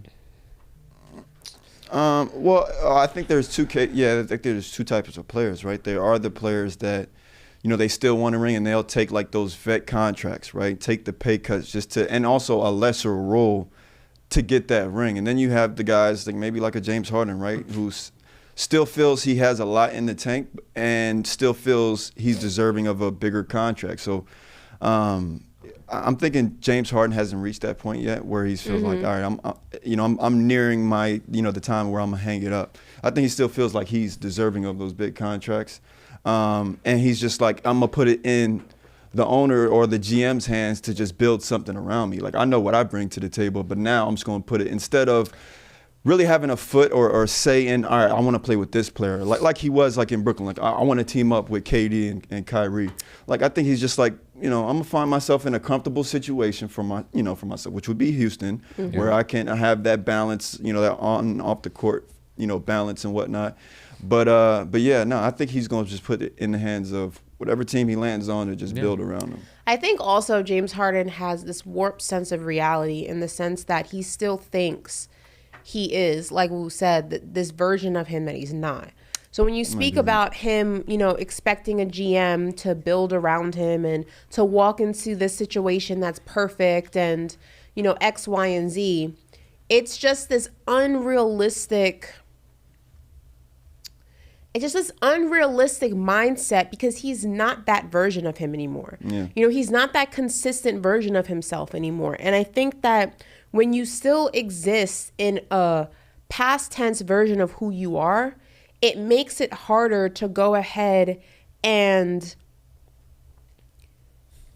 Well, I think there's I think there's 2 types of players, right? There are the players that, they still want a ring and they'll take like those vet contracts, right? Take the pay cuts and also a lesser role to get that ring. And then you have the guys like maybe like a James Harden, right? Who still feels he has a lot in the tank and still feels he's deserving of a bigger contract. So, I'm thinking James Harden hasn't reached that point yet where he feels like, all right, I'm nearing my, the time where I'm gonna hang it up. I think he still feels like he's deserving of those big contracts, and he's just like, I'm gonna put it in the owner or the GM's hands to just build something around me. Like I know what I bring to the table, but now I'm just gonna put it instead of really having a foot or say in, all right, I want to play with this player, like he was like in Brooklyn. Like I want to team up with KD and Kyrie. Like I think he's just like, I'm gonna find myself in a comfortable situation for myself, which would be Houston, where I can have that balance, that on and off the court, balance and whatnot. But yeah, no, I think he's gonna just put it in the hands of whatever team he lands on and just build around him. I think also James Harden has this warped sense of reality in the sense that he still thinks he is, like Wu said, this version of him that he's not. So when you speak about him, expecting a GM to build around him and to walk into this situation that's perfect and, X, Y, and Z, it's just this unrealistic mindset because he's not that version of him anymore. Yeah. He's not that consistent version of himself anymore. And I think that when you still exist in a past tense version of who you are, it makes it harder to go ahead and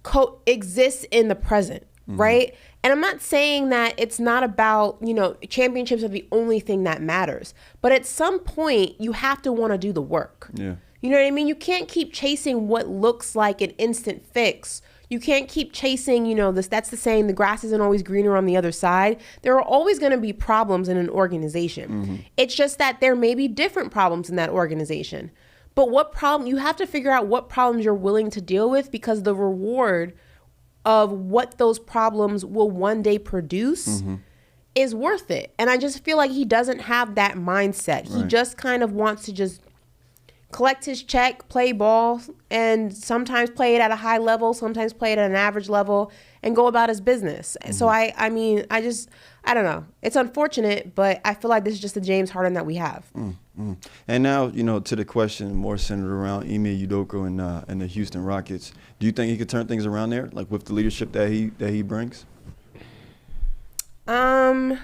coexist in the present, right? And I'm not saying that it's not about, championships are the only thing that matters. But at some point, you have to want to do the work. Yeah. You know what I mean? You can't keep chasing what looks like an instant fix. You can't keep chasing, that's the saying, the grass isn't always greener on the other side. There are always going to be problems in an organization. It's just that there may be different problems in that organization. But you have to figure out what problems you're willing to deal with, because the reward of what those problems will one day produce is worth it. And I just feel like he doesn't have that mindset. He just kind of wants to just collect his check, play ball, and sometimes play it at a high level, sometimes play it at an average level, and go about his business. So I don't know. It's unfortunate, but I feel like this is just the James Harden that we have. And now, to the question more centered around Ime Udoka and the Houston Rockets. Do you think he could turn things around there, like with the leadership that he brings? Turn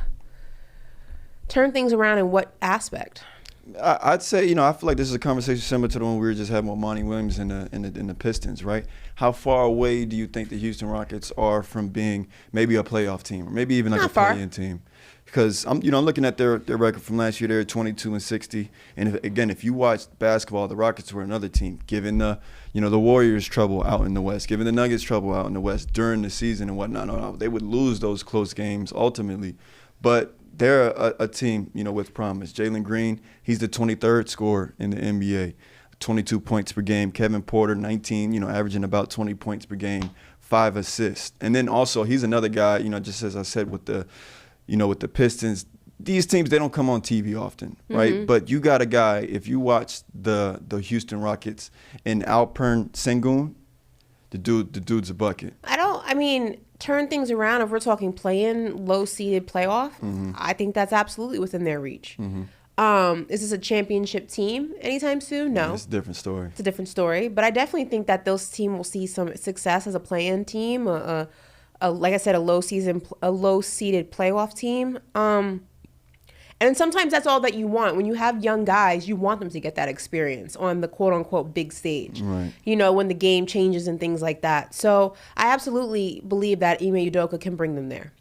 things around in what aspect? I'd say, I feel like this is a conversation similar to the one we were just having with Monty Williams in the Pistons, right? How far away do you think the Houston Rockets are from being maybe a playoff team or maybe even like Not a far. play-in team? Because I'm looking at their record from last year. They're 22-60, and if you watch basketball, the Rockets were another team, given the Warriors trouble out in the West, given the Nuggets trouble out in the West during the season and whatnot. No, they would lose those close games ultimately, but they're a team, with promise. Jalen Green, he's the 23rd scorer in the NBA, 22 points per game. Kevin Porter, 19, averaging about 20 points per game, 5 assists. And then also he's another guy, just as I said with the Pistons, these teams, they don't come on TV often, right? Mm-hmm. But you got a guy, if you watch the Houston Rockets and Alperen Sengun, the dude's a bucket. Turn things around. If we're talking play-in, low-seeded playoff, I think that's absolutely within their reach. Is this a championship team anytime soon? No. It's a different story. It's a different story. But I definitely think that those team will see some success as a play-in team, like I said, a low-seeded playoff team. And sometimes that's all that you want. When you have young guys, you want them to get that experience on the quote-unquote big stage. Right. When the game changes and things like that. So I absolutely believe that Ime Udoka can bring them there.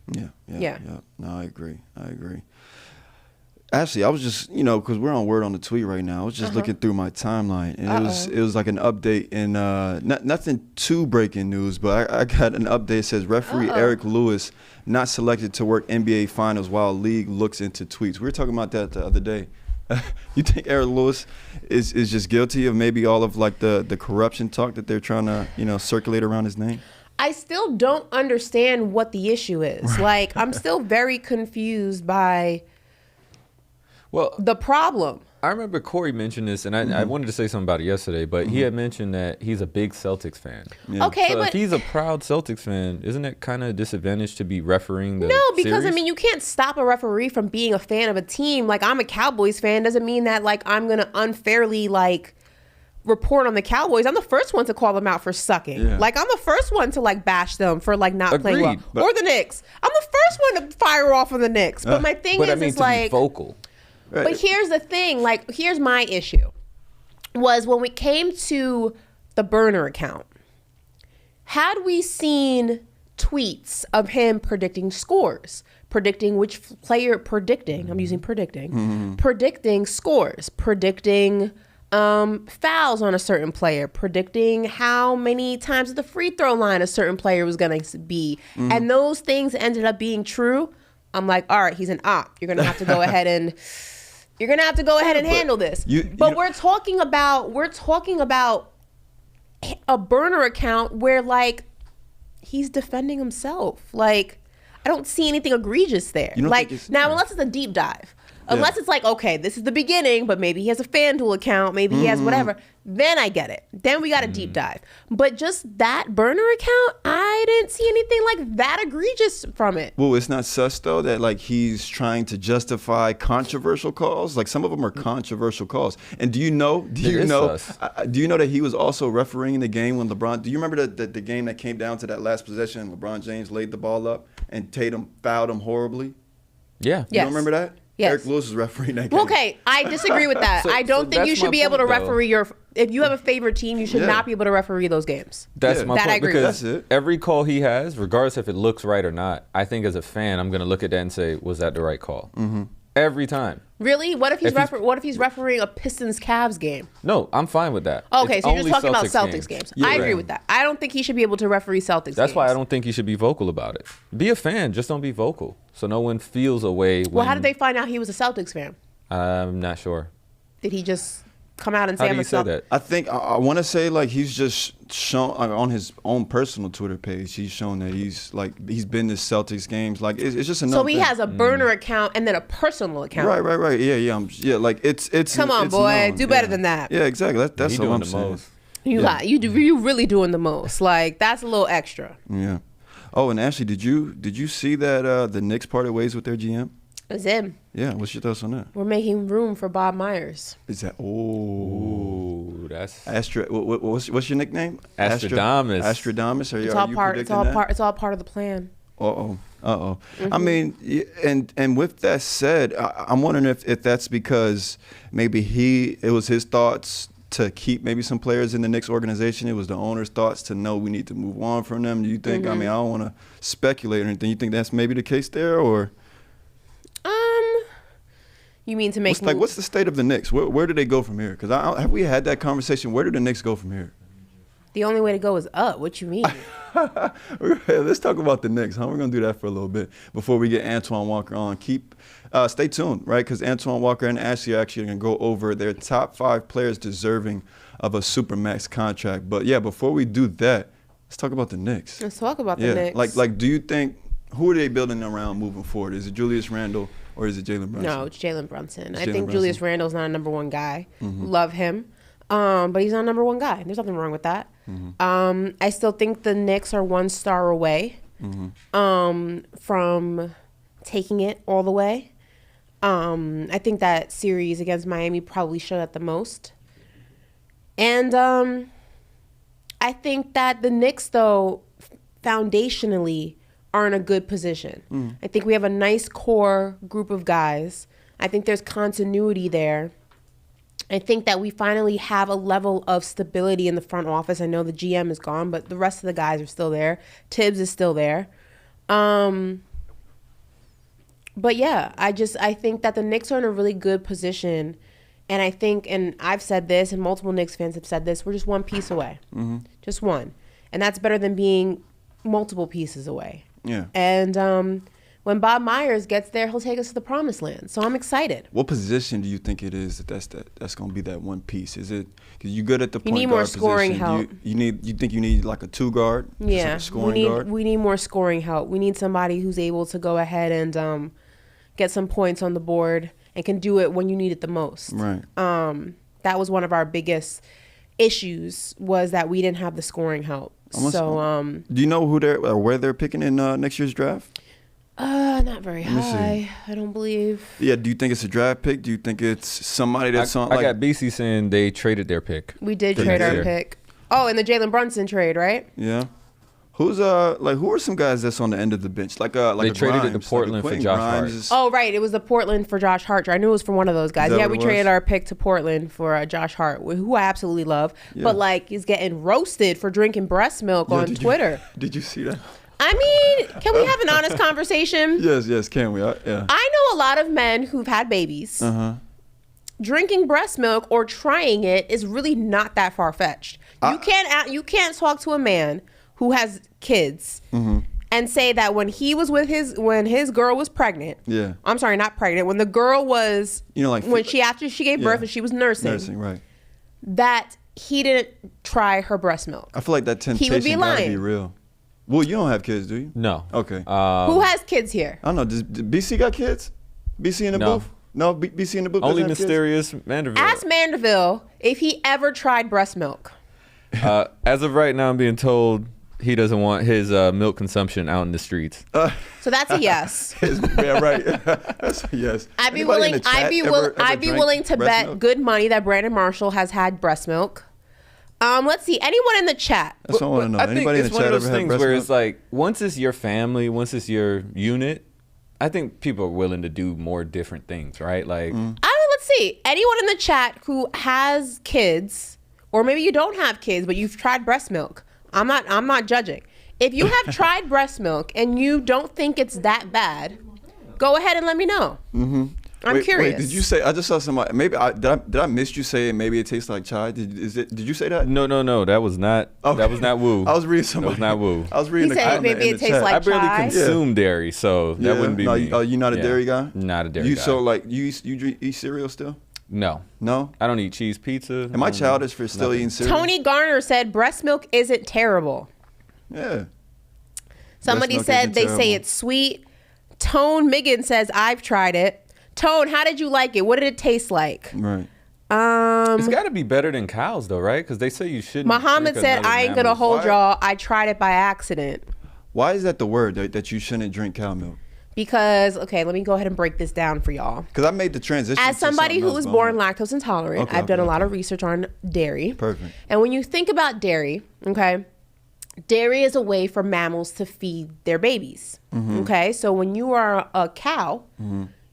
Yeah. No, I agree. Actually, I was just, because we're on Word on the Tweet right now. I was just looking through my timeline, and it was like an update in nothing too breaking news, but I got an update that says referee Eric Lewis not selected to work NBA Finals while league looks into tweets. We were talking about that the other day. You think Eric Lewis is just guilty of maybe all of like the corruption talk that they're trying to circulate around his name? I still don't understand what the issue is. Like, I'm still very confused by the problem. I remember Corey mentioned this, and I wanted to say something about it yesterday, but he had mentioned that he's a big Celtics fan. Yeah. Okay, so but if he's a proud Celtics fan, isn't it kind of disadvantaged to be refereeing the because series? you can't stop a referee from being a fan of a team. Like, I'm a Cowboys fan doesn't mean that like I'm gonna unfairly report on the Cowboys. I'm the first one to call them out for sucking. Yeah. Like, I'm the first one to bash them for not playing well. Agreed, Or the Knicks. I'm the first one to fire off on the Knicks. But my thing is be vocal. Right. But here's the thing, here's my issue, was when we came to the burner account, had we seen tweets of him predicting scores, predicting which player, I'm using predicting, predicting scores, predicting fouls on a certain player, predicting how many times at the free throw line a certain player was going to be, and those things ended up being true, I'm like, all right, he's an op. You're going to have to go ahead and... You're gonna have to go ahead and handle this. But we're talking about a burner account where he's defending himself. I don't see anything egregious there. Unless it's a deep dive. Unless it's okay, this is the beginning, but maybe he has a FanDuel account, maybe he has whatever. Then I get it. Then we got a deep dive. But just that burner account, I didn't see anything like that egregious from it. Well, it's not sus though that he's trying to justify controversial calls. Some of them are controversial calls. And do you know that he was also refereeing the game when LeBron? Do you remember the game that came down to that last possession? LeBron James laid the ball up and Tatum fouled him horribly. Yeah. You don't remember that? Yes. Eric Lewis was refereeing that game. Okay, I disagree with that. I don't think you should be able to referee if you have a favorite team, you should not be able to referee those games. That's my point. I agree because with. Every call he has, regardless if it looks right or not, I think as a fan, I'm going to look at that and say, was that the right call? Every time. Really? What if he's refereeing a Pistons-Cavs game? No, I'm fine with that. Okay, so you're just talking about Celtics Celtics games. Yeah, I agree with that. I don't think he should be able to referee Celtics games. That's why I don't think he should be vocal about it. Be a fan, just don't be vocal. So no one feels a way when... Well, how did they find out he was a Celtics fan? I'm not sure. Did he just come out and say How I'm do a you say Celtics? that? I think I want to say he's just shown on his own personal Twitter page. He's shown that he's been to Celtics games. It's just another. So he has a burner account and then a personal account. Right. Yeah. It's. Come on, it's boy, known. do better than that. Yeah, exactly. That's He what doing I'm the saying. most. You really doing the most. That's a little extra. Yeah. Oh, and Ashley, did you see that the Knicks parted ways with their GM? It's him. Yeah. What's your thoughts on that? We're making room for Bob Myers. Is that Ooh, that's what's your nickname? Astradamus. Astradamus. Are you It's predicting all that? part. It's all part of the plan. Uh-oh. I mean, and with that said, I'm wondering if that's because maybe it was his thoughts to keep maybe some players in the Knicks organization. It was the owner's thoughts to know we need to move on from them. Do you think, I mean, I don't want to speculate or anything. You think that's maybe the case there, or? You mean to make what's the state of the Knicks? Where do they go from here? Because have we had that conversation? Where do the Knicks go from here? The only way to go is up. What you mean? Let's talk about the Knicks. We're going to do that for a little bit before we get Antoine Walker on. Stay tuned, right? Because Antoine Walker and Ashley are actually going to go over their top 5 players deserving of a Supermax contract. But, yeah, before we do that, let's talk about the Knicks. Let's talk about the Knicks. Like, do you think, who are they building around moving forward? Is it Julius Randle or is it Jalen Brunson? No, it's Jalen Brunson. I think Julius Randle's not a number one guy. Love him. But he's not a number one guy. There's nothing wrong with that. I still think the Knicks are 1 star away from taking it all the way. I think that series against Miami probably showed that the most. And I think that the Knicks, though, foundationally are in a good position. I think we have a nice core group of guys. I think there's continuity there. I think that we finally have a level of stability in the front office. I know the GM is gone, but the rest of the guys are still there. Tibbs is still there. But yeah, I think that the Knicks are in a really good position. And I think, and I've said this, and multiple Knicks fans have said this, we're just 1 piece away. Just 1. And that's better than being multiple pieces away. Yeah. And when Bob Myers gets there, he'll take us to the promised land. So I'm excited. What position do you think it is that's going to be that one piece? Is it because you're good at the point guard position? You need more scoring help. You think you need like a 2 guard? Yeah, a scoring guard? We need more scoring help. We need somebody who's able to go ahead and get some points on the board and can do it when you need it the most. Right. That was one of our biggest issues, was that we didn't have the scoring help. Do you know where they're picking in next year's draft? Not very high, I don't believe. Yeah, do you think it's a draft pick? Do you think it's somebody that's on? I got BC saying they traded their pick. We did trade our pick. Oh, in the Jalen Brunson trade, right? Yeah. Who are some guys that's on the end of the bench? Like they traded Grimes, it to Portland for Josh Hart. Oh, right. It was the Portland for Josh Hart. I knew it was from one of those guys. Yeah, we traded our pick to Portland for Josh Hart, who I absolutely love. Yeah. But he's getting roasted for drinking breast milk on Twitter. Did you see that? I mean, can we have an honest conversation? Yes, can we? Yeah. I know a lot of men who've had babies. Drinking breast milk or trying it is really not that far-fetched. You can't talk to a man who has kids and say that when his girl was pregnant. Yeah. I'm sorry, not pregnant. When the girl was, after she gave birth and she was nursing. Nursing, right. That he didn't try her breast milk. I feel like that temptation gotta be real. Well, you don't have kids, do you? No. Okay. Who has kids here? I don't know. Does BC got kids? BC in the booth? No, BC in the booth. Only Mysterious Manderville. Ask Manderville if he ever tried breast milk. As of right now, I'm being told he doesn't want his milk consumption out in the streets. So that's a yes. Yeah, right. That's a yes. I'd be willing to bet milk? Good money that Brandon Marshall has had breast milk. Let's see. Anyone in the chat? That's what I want to know. I think it's one of those things where it's like, once it's your family, once it's your unit, I think people are willing to do more different things, right? Like, let's see. Anyone in the chat who has kids, or maybe you don't have kids, but you've tried breast milk. I'm not judging. If you have tried breast milk and you don't think it's that bad, go ahead and let me know. I'm curious. Wait, did you say? I just saw somebody. Maybe did I miss you say maybe it tastes like chai? Did you say that? No. That was not. Okay. That was not woo. I was reading somebody. That was not woo. I was reading. He said maybe it tastes like chai. I barely consume dairy, so that wouldn't be me. Oh, you not a dairy guy? Not a dairy guy. So you eat cereal still? No. I don't eat cheese pizza. Am I childish for still eating cereal? Tony Garner said breast milk isn't terrible. Yeah. Somebody said they say it's sweet. Tone Miggin says I've tried it. Tone, how did you like it? What did it taste like? Right. It's got to be better than cows, though, right? Because they say you shouldn't. Muhammad said, I ain't going to hold y'all. I tried it by accident. Why is that the word, that you shouldn't drink cow milk? Because, okay, let me go ahead and break this down for y'all. Because I made the transition. As somebody who was born lactose intolerant, I've done a lot of research on dairy. Perfect. And when you think about dairy, okay, Dairy is a way for mammals to feed their babies. Okay, so when you are a cow,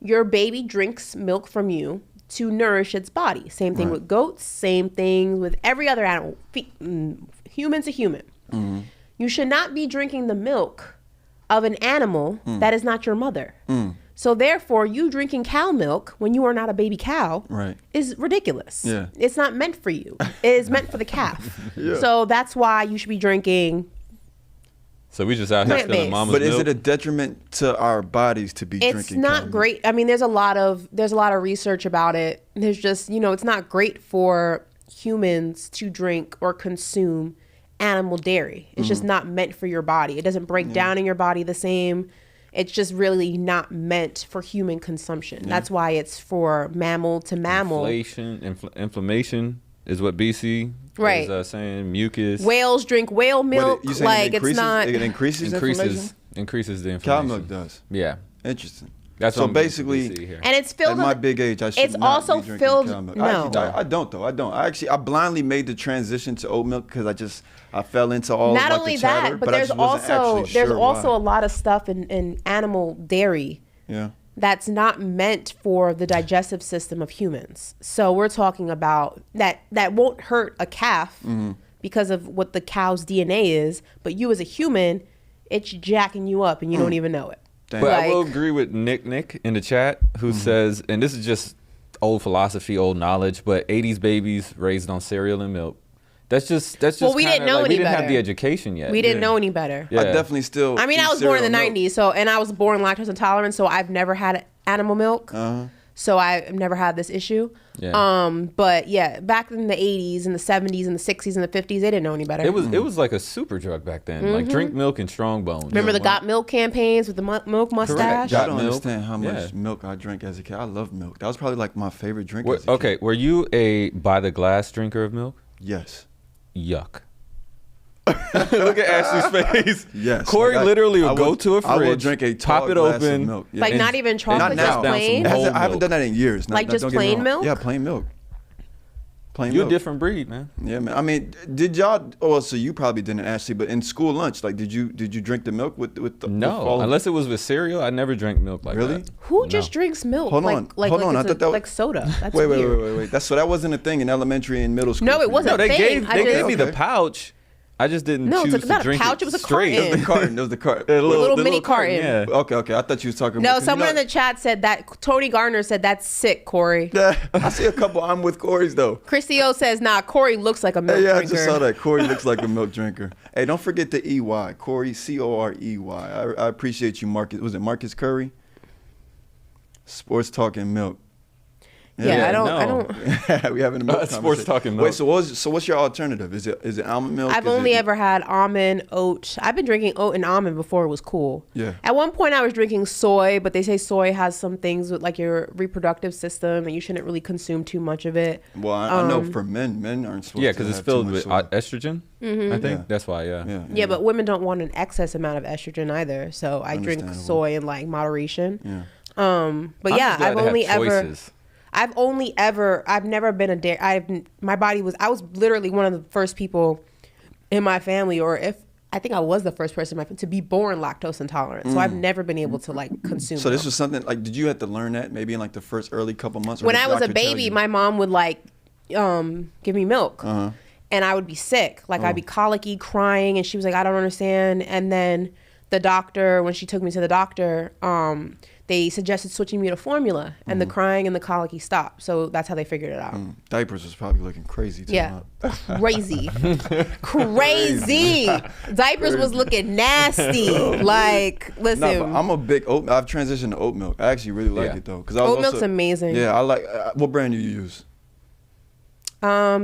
your baby drinks milk from you to nourish its body. Same thing with goats, same thing with every other animal, human to human. You should not be drinking the milk of an animal that is not your mother. So therefore, you drinking cow milk when you are not a baby cow is ridiculous. Yeah. It's not meant for you. It is meant for the calf. So that's why you should be drinking. So we just out here spilling mama's milk. But is it a detriment to our bodies to be drinking? It's not great. I mean, there's a lot of research about it. There's just, it's not great for humans to drink or consume animal dairy. It's just not meant for your body. It doesn't break down in your body the same. It's just really not meant for human consumption. That's why it's for mammal to mammal. Inflammation is what BC is saying. Mucus. Whales drink whale milk. Like it's not. It increases the inflammation. Cow milk does. Yeah. Interesting. That's so basically, and it's filled. At my big age, I should it's not also be drinking filled. cow milk. No, I don't though. I don't. I blindly made the transition to oat milk because I fell into all. Not like only the chatter, that, but there's also a lot of stuff in animal dairy. Yeah. That's not meant for the digestive system of humans. So we're talking about that won't hurt a calf because of what the cow's DNA is, but you as a human, it's jacking you up and you don't even know it. But I will agree with Nick in the chat who says, and this is just old philosophy, old knowledge, but 80s babies raised on cereal and milk. That's just well, we didn't know any we didn't better. have the education yet. We didn't know any better. I definitely still. I mean, I was born in the 90s, and I was born lactose intolerant, so I've never had animal milk. So I've never had this issue. Yeah. But yeah, back in the 80s and the 70s and the 60s and the 50s, they didn't know any better. It was like a super drug back then. Like drink milk and strong bones. Remember the Got Milk campaigns with the milk mustache? I don't understand how much milk I drank as a kid. I love milk. That was probably like my favorite drink. Okay, were you a by the glass drinker of milk? Yes. Yuck. Look at Ashley's face. Yes. Corey literally will go to a fridge, I will drink a pop it glass open. Of milk. Yeah. Like not even chocolate, just plain? I haven't done that in years. Like just plain milk? Yeah, plain milk. You're a different breed, man. Yeah, man. I mean, did y'all? Oh, so you probably didn't, Ashley. But in school lunch, like, did you drink the milk with the? No, unless it was with cereal. I never drank milk like that. Really? Who just drinks milk? Hold on. I thought that was like soda. That's wait. That wasn't a thing in elementary and middle school. No, it wasn't. No, they gave me the pouch. I just didn't choose to drink it. No, it's not a pouch. It was a straight. carton. It was the carton. A little mini carton. Yeah. Okay. I thought you was talking. No, someone in the chat said that. Tony Garner said that's sick, Corey. I see a couple. I'm with Corey's though. Christy O says, nah, Corey looks like a milk drinker. I just saw that. Corey looks like a milk drinker. Hey, don't forget the EY. Corey, Corey. I appreciate you, Marcus. Was it Marcus Curry? Sports talking milk. Yeah, I don't. We having a milk sports talking milk. Wait, so what's your alternative? Is it almond milk? I've only ever had almond, oat. I've been drinking oat and almond before it was cool. Yeah. At one point, I was drinking soy, but they say soy has some things with like your reproductive system, and you shouldn't really consume too much of it. Well, I know for men aren't supposed to. Yeah, because it's filled with estrogen. I think that's why. Yeah, but women don't want an excess amount of estrogen either. So I drink soy in like moderation. Yeah. But yeah, I've never been a dairy. I was literally one of the first people in my family, or I think I was the first person in my family to be born lactose intolerant. So I've never been able to like consume. So this was something like, did you have to learn that maybe in like the first early couple months? When I was a baby, my mom would like give me milk. And I would be sick. Like I'd be colicky, crying, and she was like, I don't understand. And then the doctor, when she took me to the doctor, they suggested switching me to formula, and the crying and the colicky stopped. So that's how they figured it out. Diapers was probably looking crazy too. Yeah, crazy. Diapers was looking nasty. Like, listen. I'm a big oat. I've transitioned to oat milk. I actually really like it though, because oat milk's amazing. Yeah, I like. What brand do you use?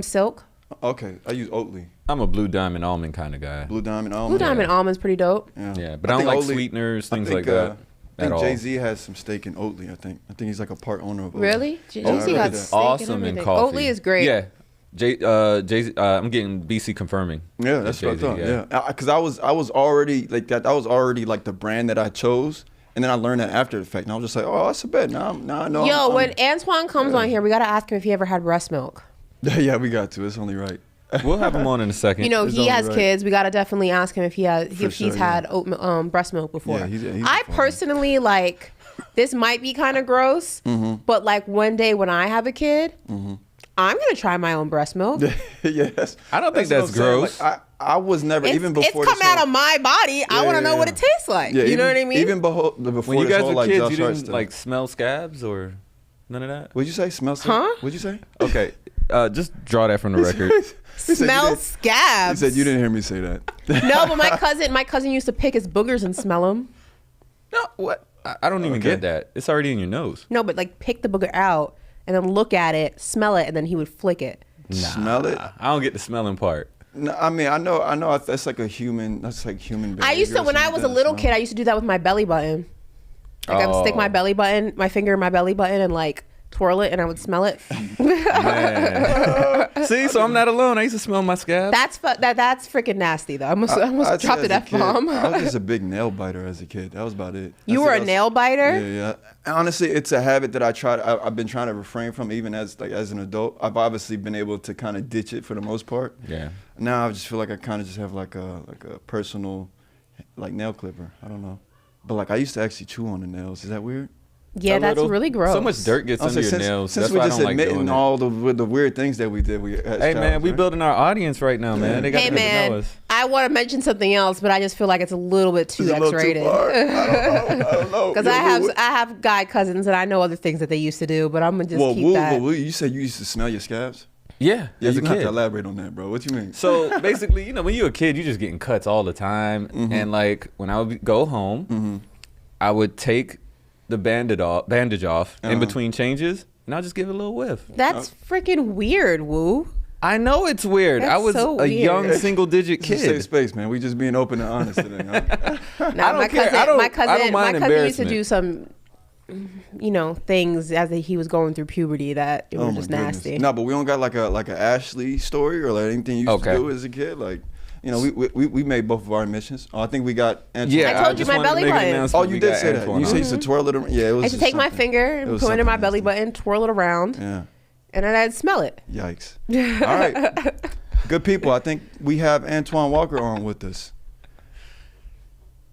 Silk. Okay, I use Oatly. I'm a Blue Diamond almond kind of guy. Blue Diamond almond. Blue Diamond almond's pretty dope. Yeah, but I don't like Oatly, sweeteners, things like that. I think Jay-Z has some stake in Oatly. I think he's like a part owner of Oatly. Really? Jay-Z got stake awesome in coffee. Oatly is great. Yeah. Jay-Z, I'm getting BC confirming. Yeah, that's what I thought. Yeah, because I was already like that. That was already like the brand that I chose, and then I learned that after the fact, and I was just like, oh, that's a bet. Now I know. Yo, when Antoine comes on here, we gotta ask him if he ever had breast milk. Yeah, we got to. It's only right. We'll have him on in a second. You know, It's he only has right. kids. We got to definitely ask him if he's sure, had breast milk before. Yeah, he's I a father. personally, like, this might be kind of gross, but, like, one day when I have a kid, I'm going to try my own breast milk. Yes. I don't think what that's I'm saying. gross. Like, I was never, even before it's come this out whole- of my body. I want to know what it tastes like. Yeah, you know even- what I mean? Even before when you this guys whole, were like, kids, Josh you Hart didn't stuff. like smell scabs or none of that. What'd you say? Smell? Huh? What'd you say? Okay, just draw that from the record. He said you Smell didn't- scabs. He said you didn't hear me say that. No, but my cousin used to pick his boogers and smell them. No, what? I don't even Okay. get that. It's already in your nose. No, but like pick the booger out and then look at it, smell it, and then he would flick it. Smell it? I don't get the smelling part. No, I mean, I know. That's like a human. That's like human. I used to, behavior or when I something was like a that, little smell. kid, I used to do that with my belly button. Like I would stick my belly button, my finger in my belly button, and like twirl it, and I would smell it. Man. See, so I'm not alone. I used to smell my scabs. That's freaking nasty though. I almost I'd say dropped as an a F kid, bomb. I was just a big nail biter as a kid. That was about it. You That's were it. a nail biter? Yeah. Honestly, it's a habit that I've been trying to refrain from, even as an adult. I've obviously been able to kind of ditch it for the most part. Yeah. Now I just feel like I kind of just have like a personal like nail clipper. I don't know, but like I used to actually chew on the nails. Is that weird? Yeah, that's really gross. So much dirt gets I'll under say your nails. Since That's we're why I just don't like admitting doing it. all the weird things that we did. Hey man, we building our audience right now, man. They got Hey to get to know man, us. I want to mention something else, but I just feel like it's a little bit too X-rated. I don't know. Because I have guy cousins and I know other things that they used to do, but I'm gonna just keep that. You said you used to smell your scabs? Yeah, Yeah, as you a have to kid. elaborate on that, bro. What you mean? So basically, you know, when you're a kid, you're just getting cuts all the time. And like when I would go home, I would take the bandage off in between changes, and I'll just give it a little whiff. That's freaking weird, Woo. I know it's weird. That's I was so a weird. young single-digit It's a safe kid. space, man. We just being open and honest today. Huh? Now, don't care. I don't my cousin mind used to embarrassment. do some, things as he was going through puberty that were my just goodness. nasty. No, but we don't got like a Ashley story or like anything you used to do as a kid. Like, we made both of our admissions. I think we got. Antoine. Yeah, I told you just my wanted to belly make an button. announcement. Oh, you We did got say that. Antoine You on. said you used to twirl it around. Yeah, it was. I used to just take my something. finger It and was put it in my something belly nasty. button, twirl it around, Yeah. and then I'd smell it. Yikes. All right. Good people. I think we have Antoine Walker on with us.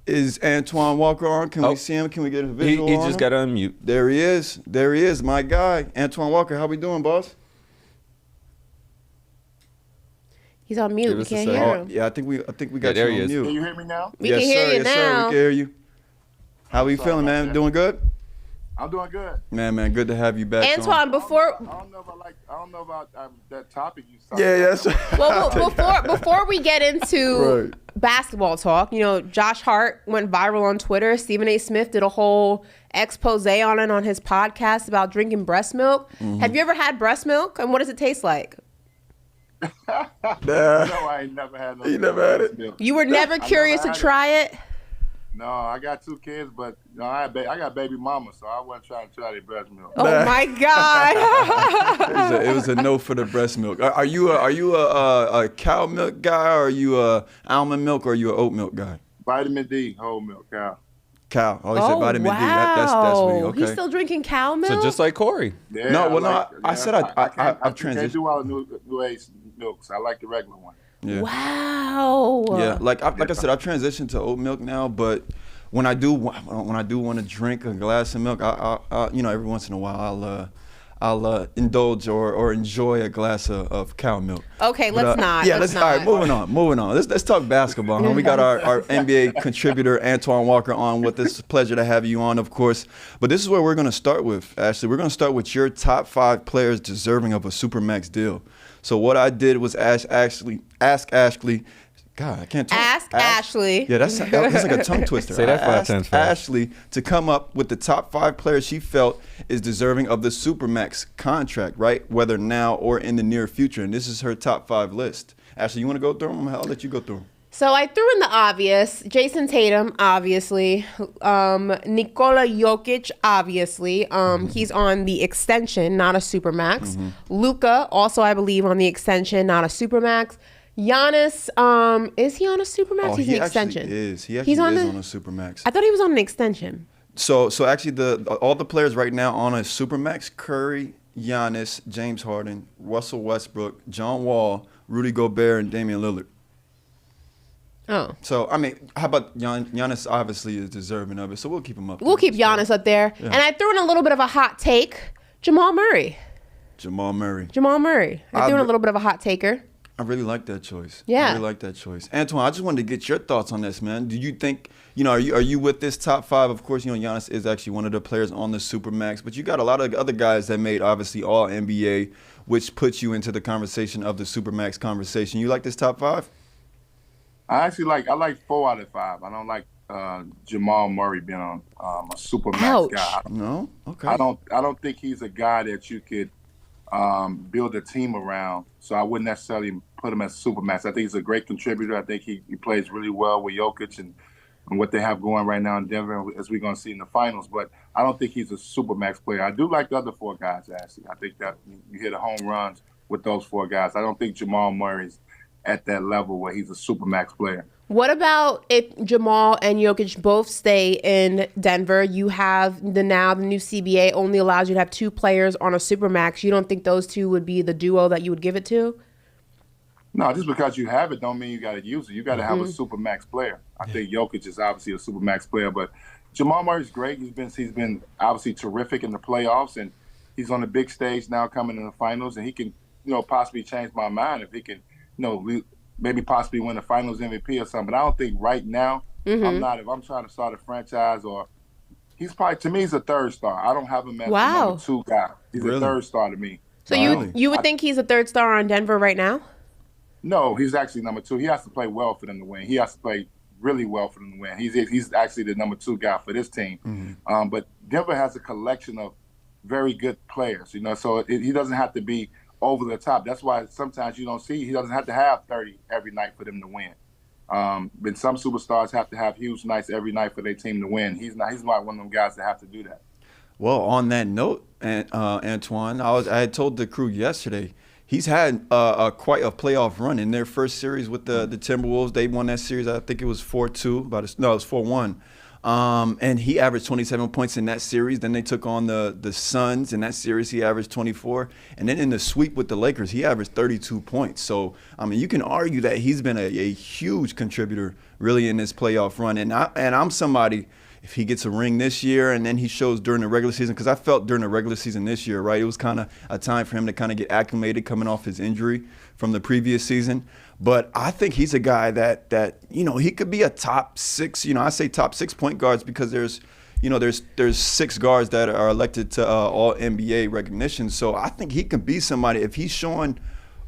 Is Antoine Walker on? Can we see him? Can we get a He visual on just him? got to unmute. There he is. There he is, my guy. Antoine Walker, how we doing, boss? He's on mute. Give We us a can't second. hear Oh, him. yeah, I think we got there you he on is. mute. Can you hear me now? We can hear you Yes, sir. now. We can hear you. How are you feeling, man? that. Doing good? I'm doing good. Man, good to have you back. Antoine, I before don't know about that topic you started. Yeah, that's before we get into Right. basketball talk, Josh Hart went viral on Twitter. Stephen A. Smith did a whole expose on it on his podcast about drinking breast milk. Have you ever had breast milk, and what does it taste like? No, I ain't never had no. You never had it? milk. You were never never curious to had it. try it? No, I got 2 kids, but I got baby mama, so I wasn't trying to try their breast milk. Oh my God. it was a no for the breast milk. Are you a cow milk guy, or are you a almond milk, or are you an oat milk guy? Vitamin D, whole milk, cow. Cow. Oh, you said vitamin D. wow. That's me. Okay. He's still drinking cow milk? So just like Corey. Yeah, No, well, I I said I've can't transitioned. do all the new age milks. I like the regular one. Yeah. Wow. Yeah, like I said, I've transitioned to oat milk now, but when I do want to drink a glass of milk, I every once in a while I'll indulge or enjoy a glass of cow milk. Okay, But, let's not. Yeah, let's all right, not. moving on. Let's talk basketball. Huh? We got our NBA contributor Antoine Walker on with us. It's a pleasure to have you on, of course. But this is where we're going to start with, Ashley. We're going to start with your top 5 players deserving of a Supermax deal. So what I did was ask Ashley. God, I can't talk. Ask Ashley. Yeah, that's like a tongue twister. Say that I 5 asked times fast. Ashley to come up with the top 5 players she felt is deserving of the Supermax contract, right? Whether now or in the near future. And this is her top 5 list. Ashley, you want to go through them? I'll let you go through them. So I threw in the obvious. Jason Tatum, obviously. Nikola Jokic, obviously. He's on the extension, not a Supermax. Luka, also I believe on the extension, not a Supermax. Giannis, is he on a Supermax? He's an extension. He is. He actually is on a Supermax. I thought he was on an extension. So actually all the players right now on a Supermax: Curry, Giannis, James Harden, Russell Westbrook, John Wall, Rudy Gobert, and Damian Lillard. Oh. So, I mean, how about Giannis obviously is deserving of it, so we'll keep him up. We'll keep Giannis up there. Yeah. And I threw in a little bit of a hot take. Jamal Murray. I threw in a little bit of a hot taker. I really like that choice. Yeah. I really like that choice. Antoine, I just wanted to get your thoughts on this, man. Do you think, are you with this top 5? Of course, Giannis is actually one of the players on the Supermax, but you got a lot of other guys that made, obviously, all NBA, which puts you into the conversation of the Supermax conversation. You like this top 5? I like 4 out of 5. I don't like Jamal Murray being on a Supermax guy. No? Okay. I don't think he's a guy that you could build a team around. So I wouldn't necessarily put him as Supermax. I think he's a great contributor. I think he plays really well with Jokic and what they have going right now in Denver, as we're going to see in the finals. But I don't think he's a Supermax player. I do like the other 4 guys, actually. I think that you hit a home runs with those 4 guys. I don't think Jamal Murray's at that level where he's a Supermax player. What about if Jamal and Jokic both stay in Denver? You have the new CBA only allows you to have 2 players on a Supermax. You don't think those 2 would be the duo that you would give it to? No, just because you have it don't mean you got to use it. You got to have a Supermax player. I think Jokic is obviously a Supermax player, but Jamal Murray's great. He's been obviously terrific in the playoffs, and he's on the big stage now coming in the finals, and he can, possibly change my mind if he can, maybe possibly win the finals MVP or something. But I don't think right now, if I'm trying to start a franchise, or he's probably, to me, he's a 3rd star. I don't have him as the number 2 guy. He's a 3rd star to me. So you would think he's a 3rd star on Denver right now? No, he's actually number 2. He has to play well for them to win. He has to play really well for them to win. He's actually the number 2 guy for this team. But Denver has a collection of very good players, so he doesn't have to be over the top. That's why sometimes you don't see, he doesn't have to have 30 every night for them to win. But some superstars have to have huge nights every night for their team to win. He's not one of them guys that have to do that. Well, on that note, Antoine, I had told the crew yesterday, he's had quite a playoff run in their first series with the Timberwolves. They won that series, I think it was 4-2, it was 4-1. And he averaged 27 points in that series. Then they took on the Suns. In that series, he averaged 24. And then in the sweep with the Lakers, he averaged 32 points. So, I mean, you can argue that he's been a huge contributor really in this playoff run. And I'm somebody, if he gets a ring this year and then he shows during the regular season, because I felt during the regular season this year, right, it was kind of a time for him to kind of get acclimated coming off his injury from the previous season. But I think he's a guy that he could be a top 6. I say top 6 point guards because there's 6 guards that are elected to all NBA recognition. So I think he can be somebody if he's showing,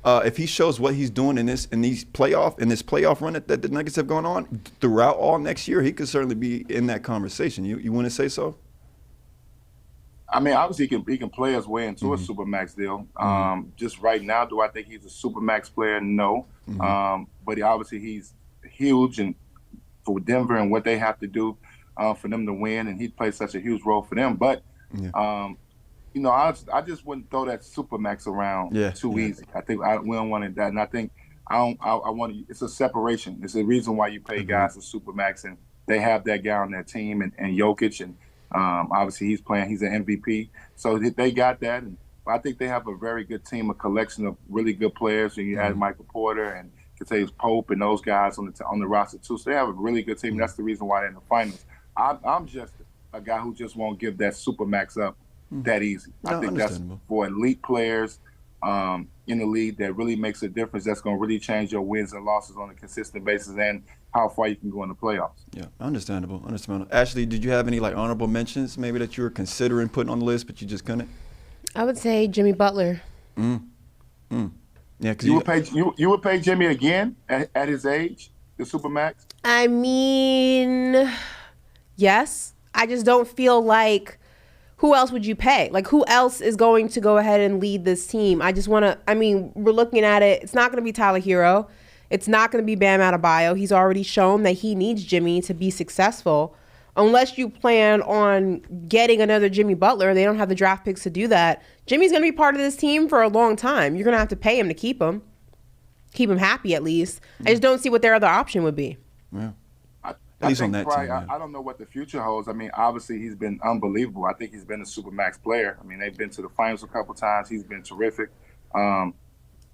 if he shows what he's doing in this playoff run that the Nuggets have gone on throughout all next year. He could certainly be in that conversation. You want to say so? I mean, obviously he can play his way into a Supermax deal. Just right now, do I think he's a Supermax player? No. But he's huge and for Denver and what they have to do for them to win, and he plays such a huge role for them. But I just wouldn't throw that Supermax around too easy. I think we don't want that, and I think I want to. It's a separation. It's the reason why you pay guys a Supermax, and they have that guy on their team, and Jokic and. Obviously, he's an MVP, so they got that. And I think they have a very good team, a collection of really good players. And you had Michael Porter and Kentavious Pope and those guys on the roster too. So they have a really good team. That's the reason why they're in the finals. I'm just a guy who just won't give that Supermax up that easy. I think that's for elite players in the league that really makes a difference. That's going to really change your wins and losses on a consistent basis and how far you can go in the playoffs. Yeah, understandable. Ashley, did you have any honorable mentions maybe that you were considering putting on the list but you just couldn't? I would say Jimmy Butler. Yeah, because you would pay Jimmy again at his age, the Supermax? I mean, yes. I just don't feel like who else would you pay? Who else is going to go ahead and lead this team? We're looking at it. It's not going to be Tyler Herro. It's not going to be Bam Adebayo. He's already shown that he needs Jimmy to be successful. Unless you plan on getting another Jimmy Butler, they don't have the draft picks to do that. Jimmy's going to be part of this team for a long time. You're going to have to pay him to keep him happy at least. I just don't see what their other option would be. Yeah. I think I don't know what the future holds. I mean, obviously he's been unbelievable. I think he's been a Supermax player. I mean, they've been to the finals a couple times. He's been terrific.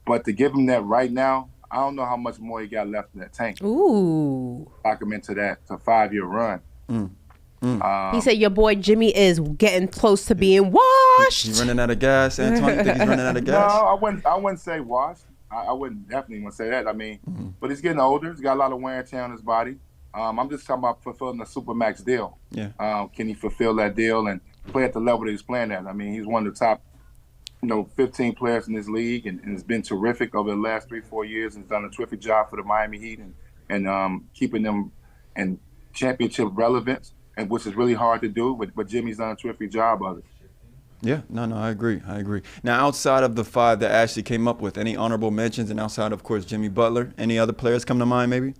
But to give him that right now, I don't know how much more he got left in that tank. Ooh. Lock him into that. It's a 5-year run. He said your boy Jimmy is getting close to being washed. He's running out of gas, Antoine. You think he's running out of gas? No, I wouldn't say washed. I wouldn't definitely want to say that. I mean, but he's getting older. He's got a lot of wear and tear on his body. I'm just talking about fulfilling the Supermax deal. Yeah. Can he fulfill that deal and play at the level that he's playing at? I mean, he's one of the top, 15 players in this league, and has been terrific over the last 3-4 years, and has done a terrific job for the Miami Heat and keeping them in championship relevance, and which is really hard to do. But Jimmy's done a terrific job of it. Yeah, no, I agree. Now, outside of the 5 that Ashley came up with, any honorable mentions, and outside, of course, Jimmy Butler, any other players come to mind, maybe?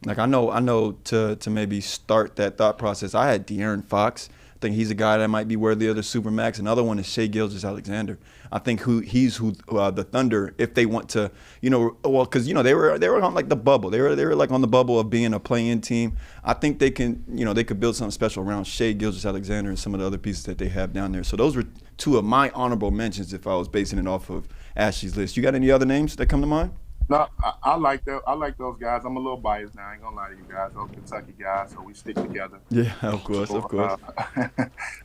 Like I know to maybe start that thought process, I had De'Aaron Fox. I think he's a guy that might be worthy of the Supermax. Another one is Shai Gilgeous-Alexander. I think the Thunder, if they want to, because they were on like the bubble. They were like on the bubble of being a play-in team. I think they can, they could build something special around Shai Gilgeous-Alexander and some of the other pieces that they have down there. So those were 2 of my honorable mentions if I was basing it off of Ashley's list. You got any other names that come to mind? No, I like that. I like those guys. I'm a little biased now. I ain't gonna lie to you guys. Those Kentucky guys, so we stick together. Yeah, of course.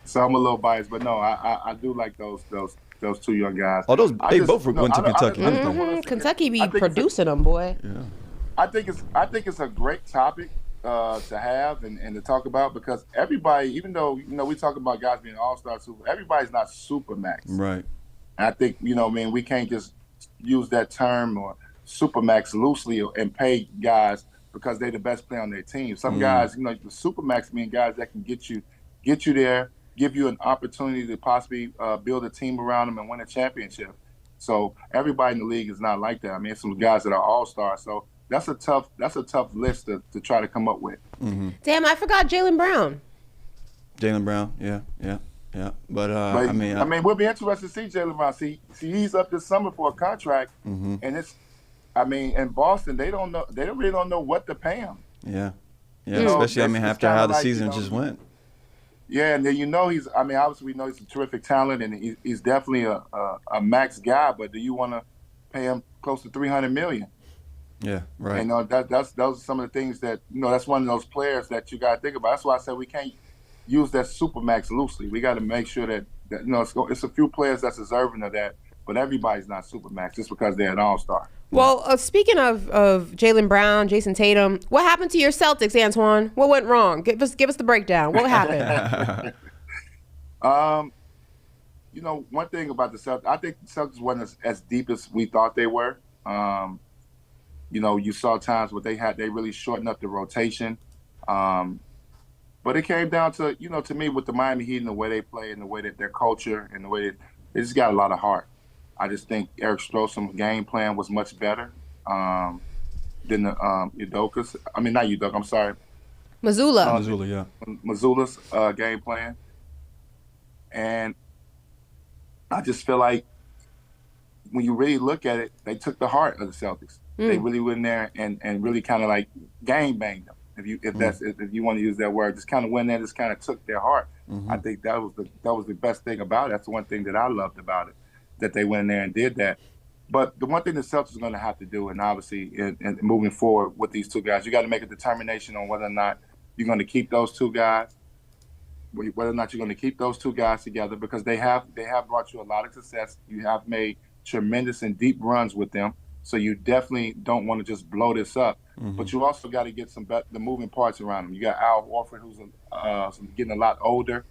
So I'm a little biased, but no, I do like those 2 young guys. Oh, they both went to Kentucky. Kentucky be producing them, boy. Yeah. I think it's a great topic to have and to talk about, because everybody, even though we talk about guys being all-star super, everybody's not super max. Right. And I think we can't just use that term or Supermax loosely and pay guys because they're the best player on their team. Some guys, the Supermax mean guys that can get you there, give you an opportunity to possibly build a team around them and win a championship. So everybody in the league is not like that. I mean, some guys that are all-stars. So that's a tough list to try to come up with. Mm-hmm. Damn, I forgot Jaylen Brown. Jaylen Brown, yeah. But I mean, we'll be interested to see Jaylen Brown. See, he's up this summer for a contract, and it's. I mean, in Boston, they really don't know what to pay him. Yeah, especially after how the season just went. Yeah, and then obviously we know he's a terrific talent, and he's definitely a max guy. But do you want to pay him close to $300 million? Yeah, right. And those are some of the things that that's one of those players that you got to think about. That's why I said we can't use that Supermax loosely. We got to make sure that it's a few players that's deserving of that, but everybody's not Supermax just because they're an all-star. Well, speaking of Jaylen Brown, Jason Tatum, what happened to your Celtics, Antoine? What went wrong? Give us the breakdown. What happened? One thing about the Celtics, I think the Celtics wasn't as deep as we thought they were. You saw times where they really shortened up the rotation. But it came down to, to me, with the Miami Heat and the way they play and the way that their culture and the way they just got a lot of heart. I just think Eric Spoelstra's game plan was much better than the Udoka's. I mean, not Udoka, I'm sorry. Mazzulla, Mazzulla's game plan. And I just feel like when you really look at it, they took the heart of the Celtics. They really went in there and really kind of like gang banged them. If you want to use that word, just kind of went there, just kind of took their heart. I think that was the best thing about it. That's the one thing that I loved about it, that they went in there and did that. But the one thing the Celtics are going to have to do, and obviously in moving forward with these 2 guys, you got to make a determination on whether or not you're going to keep those 2 guys, whether or not you're going to keep those 2 guys together, because they have brought you a lot of success. You have made tremendous and deep runs with them. So you definitely don't want to just blow this up. But you also got to get the moving parts around him. You got Al Horford, who's getting a lot older.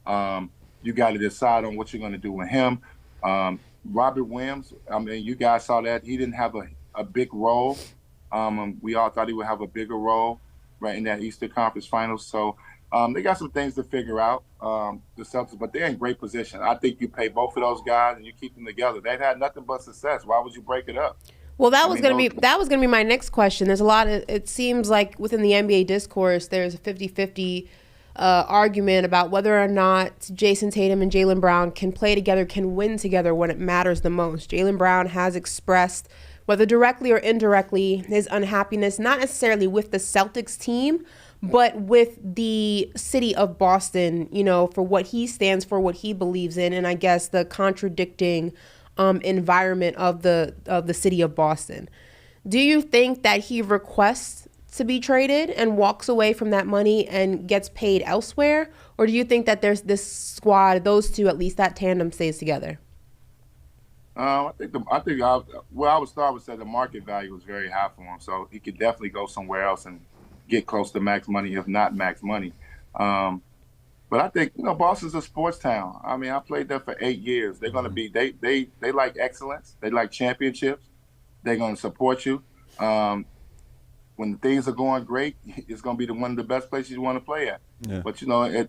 You got to decide on what you're going to do with him. Robert Williams, I mean, you guys saw that. He didn't have a big role. We all thought he would have a bigger role right in that Eastern Conference Finals. So they got some things to figure out, the Celtics, but they're in great position. I think you pay both of those guys and you keep them together. They've had nothing but success. Why would you break it up? Well, that was going to be my next question. There's a lot of, it seems like within the NBA discourse, there's a 50-50 argument about whether or not Jason Tatum and Jaylen Brown can play together, can win together when it matters the most. Jaylen Brown has expressed, whether directly or indirectly, his unhappiness, not necessarily with the Celtics team, but with the city of Boston, for what he stands for, what he believes in, and I guess the contradicting environment of the city of Boston. Do you think that he requests to be traded and walks away from that money and gets paid elsewhere? Or do you think that there's this squad, those two, at least that tandem stays together? I would start with say the market value was very high for him, so he could definitely go somewhere else and get close to max money, if not max money. But I think Boston's a sports town. I mean, I played there for 8 years. They're going to be they like excellence. They like championships. They're going to support you. When things are going great, it's going to be one of the best places you want to play at. Yeah. But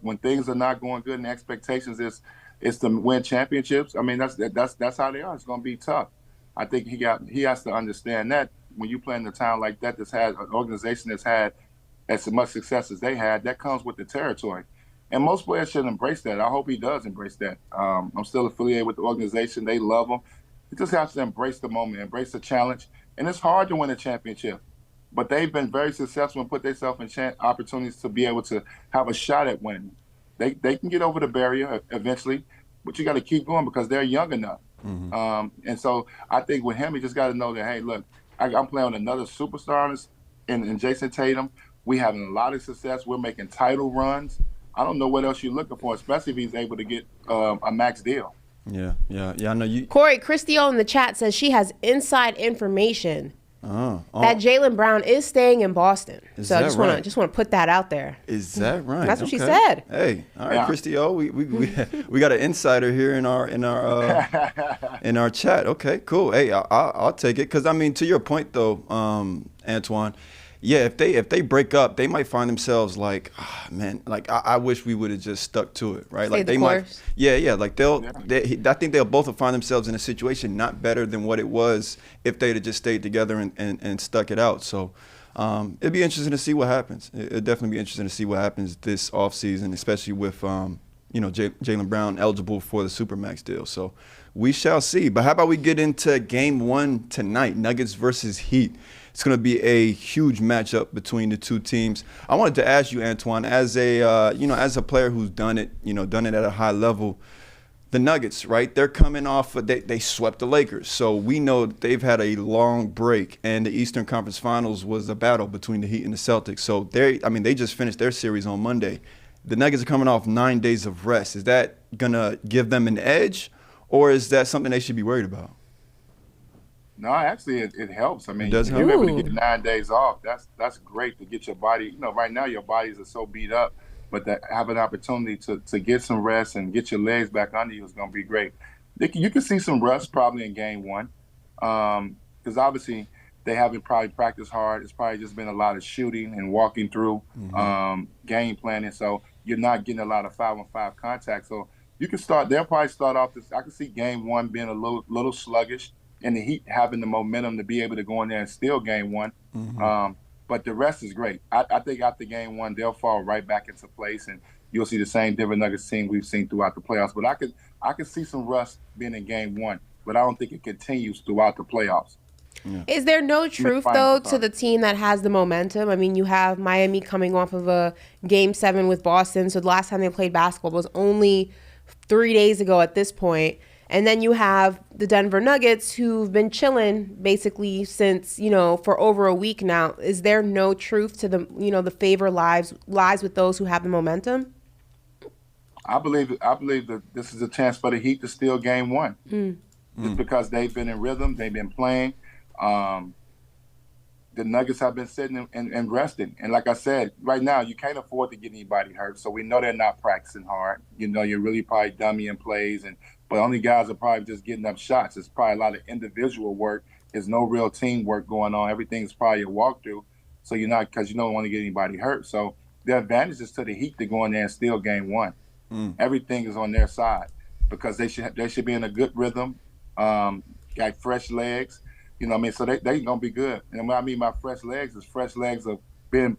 when things are not going good and the expectations is to win championships. I mean, that's how they are. It's going to be tough. I think he has to understand that when you play in a town like that, that's had an organization that's had as much success as they had, that comes with the territory. And most players should embrace that. I hope he does embrace that. I'm still affiliated with the organization. They love him. He just has to embrace the moment, embrace the challenge. And it's hard to win a championship. But they've been very successful and put themselves in opportunities to be able to have a shot at winning. They can get over the barrier eventually, but you got to keep going because they're young enough. Mm-hmm. And so I think with him, he just got to know that, hey, look, I'm playing with another superstar in Jason Tatum. We having a lot of success. We're making title runs. I don't know what else you're looking for, especially if he's able to get a max deal. Yeah. I know you. Corey, Christio in the chat says she has inside information that Jaylen Brown is staying in Boston. So I just want to put that out there. Is that right? That's what she said. Hey, all right, Christio, we got an insider here in our in our chat. Okay, cool. Hey, I'll take it because I mean, to your point though, Antoine. Yeah, if they break up, they might find themselves like, man, like I wish we would have just stuck to it, right? Like they might, like I think they'll both find themselves in a situation not better than what it was if they'd have just stayed together and stuck it out. So it'd be interesting to see what happens. It'd definitely be interesting to see what happens this offseason, especially with Jaylen Brown eligible for the Supermax deal. So we shall see. But how about we get into Game 1 tonight, Nuggets versus Heat. It's going to be a huge matchup between the two teams. I wanted to ask you, Antoine, as a player who's done it at a high level, the Nuggets, right? They're coming off. They swept the Lakers, so we know they've had a long break, and the Eastern Conference Finals was a battle between the Heat and the Celtics. So they just finished their series on Monday. The Nuggets are coming off 9 days of rest. Is that gonna give them an edge, or is that something they should be worried about? No, actually, it helps. I mean, you're able to get 9 days off. That's great to get your body. Right now your bodies are so beat up, but to have an opportunity to get some rest and get your legs back under you is going to be great. You can see some rust probably in Game 1 because obviously they haven't probably practiced hard. It's probably just been a lot of shooting and walking through game planning. So you're not getting a lot of 5-on-5 contact. So you can start. They'll probably start off this. I can see Game 1 being a little sluggish. And the Heat having the momentum to be able to go in there and steal Game 1. Mm-hmm. But the rest is great. I think after Game 1, they'll fall right back into place, and you'll see the same Denver Nuggets team we've seen throughout the playoffs. But I could see some rust being in Game 1, but I don't think it continues throughout the playoffs. Yeah. Is there no truth, though, to the team that has the momentum? I mean, you have Miami coming off of a Game 7 with Boston, so the last time they played basketball was only 3 days ago at this point. And then you have the Denver Nuggets who've been chilling basically since, for over a week now. Is there no truth to the favor lies with those who have the momentum? I believe that this is a chance for the Heat to steal Game 1. Just because they've been in rhythm, they've been playing. The Nuggets have been sitting and resting. And like I said, right now you can't afford to get anybody hurt. So we know they're not practicing hard. You're really probably dummying plays but only guys are probably just getting up shots. It's probably a lot of individual work. There's no real teamwork going on. Everything's probably a walkthrough. So because you don't want to get anybody hurt. So the advantage is to the Heat to go in there and steal Game 1. Everything is on their side because they should be in a good rhythm, got fresh legs. So they going to be good. And what I mean by fresh legs is fresh legs of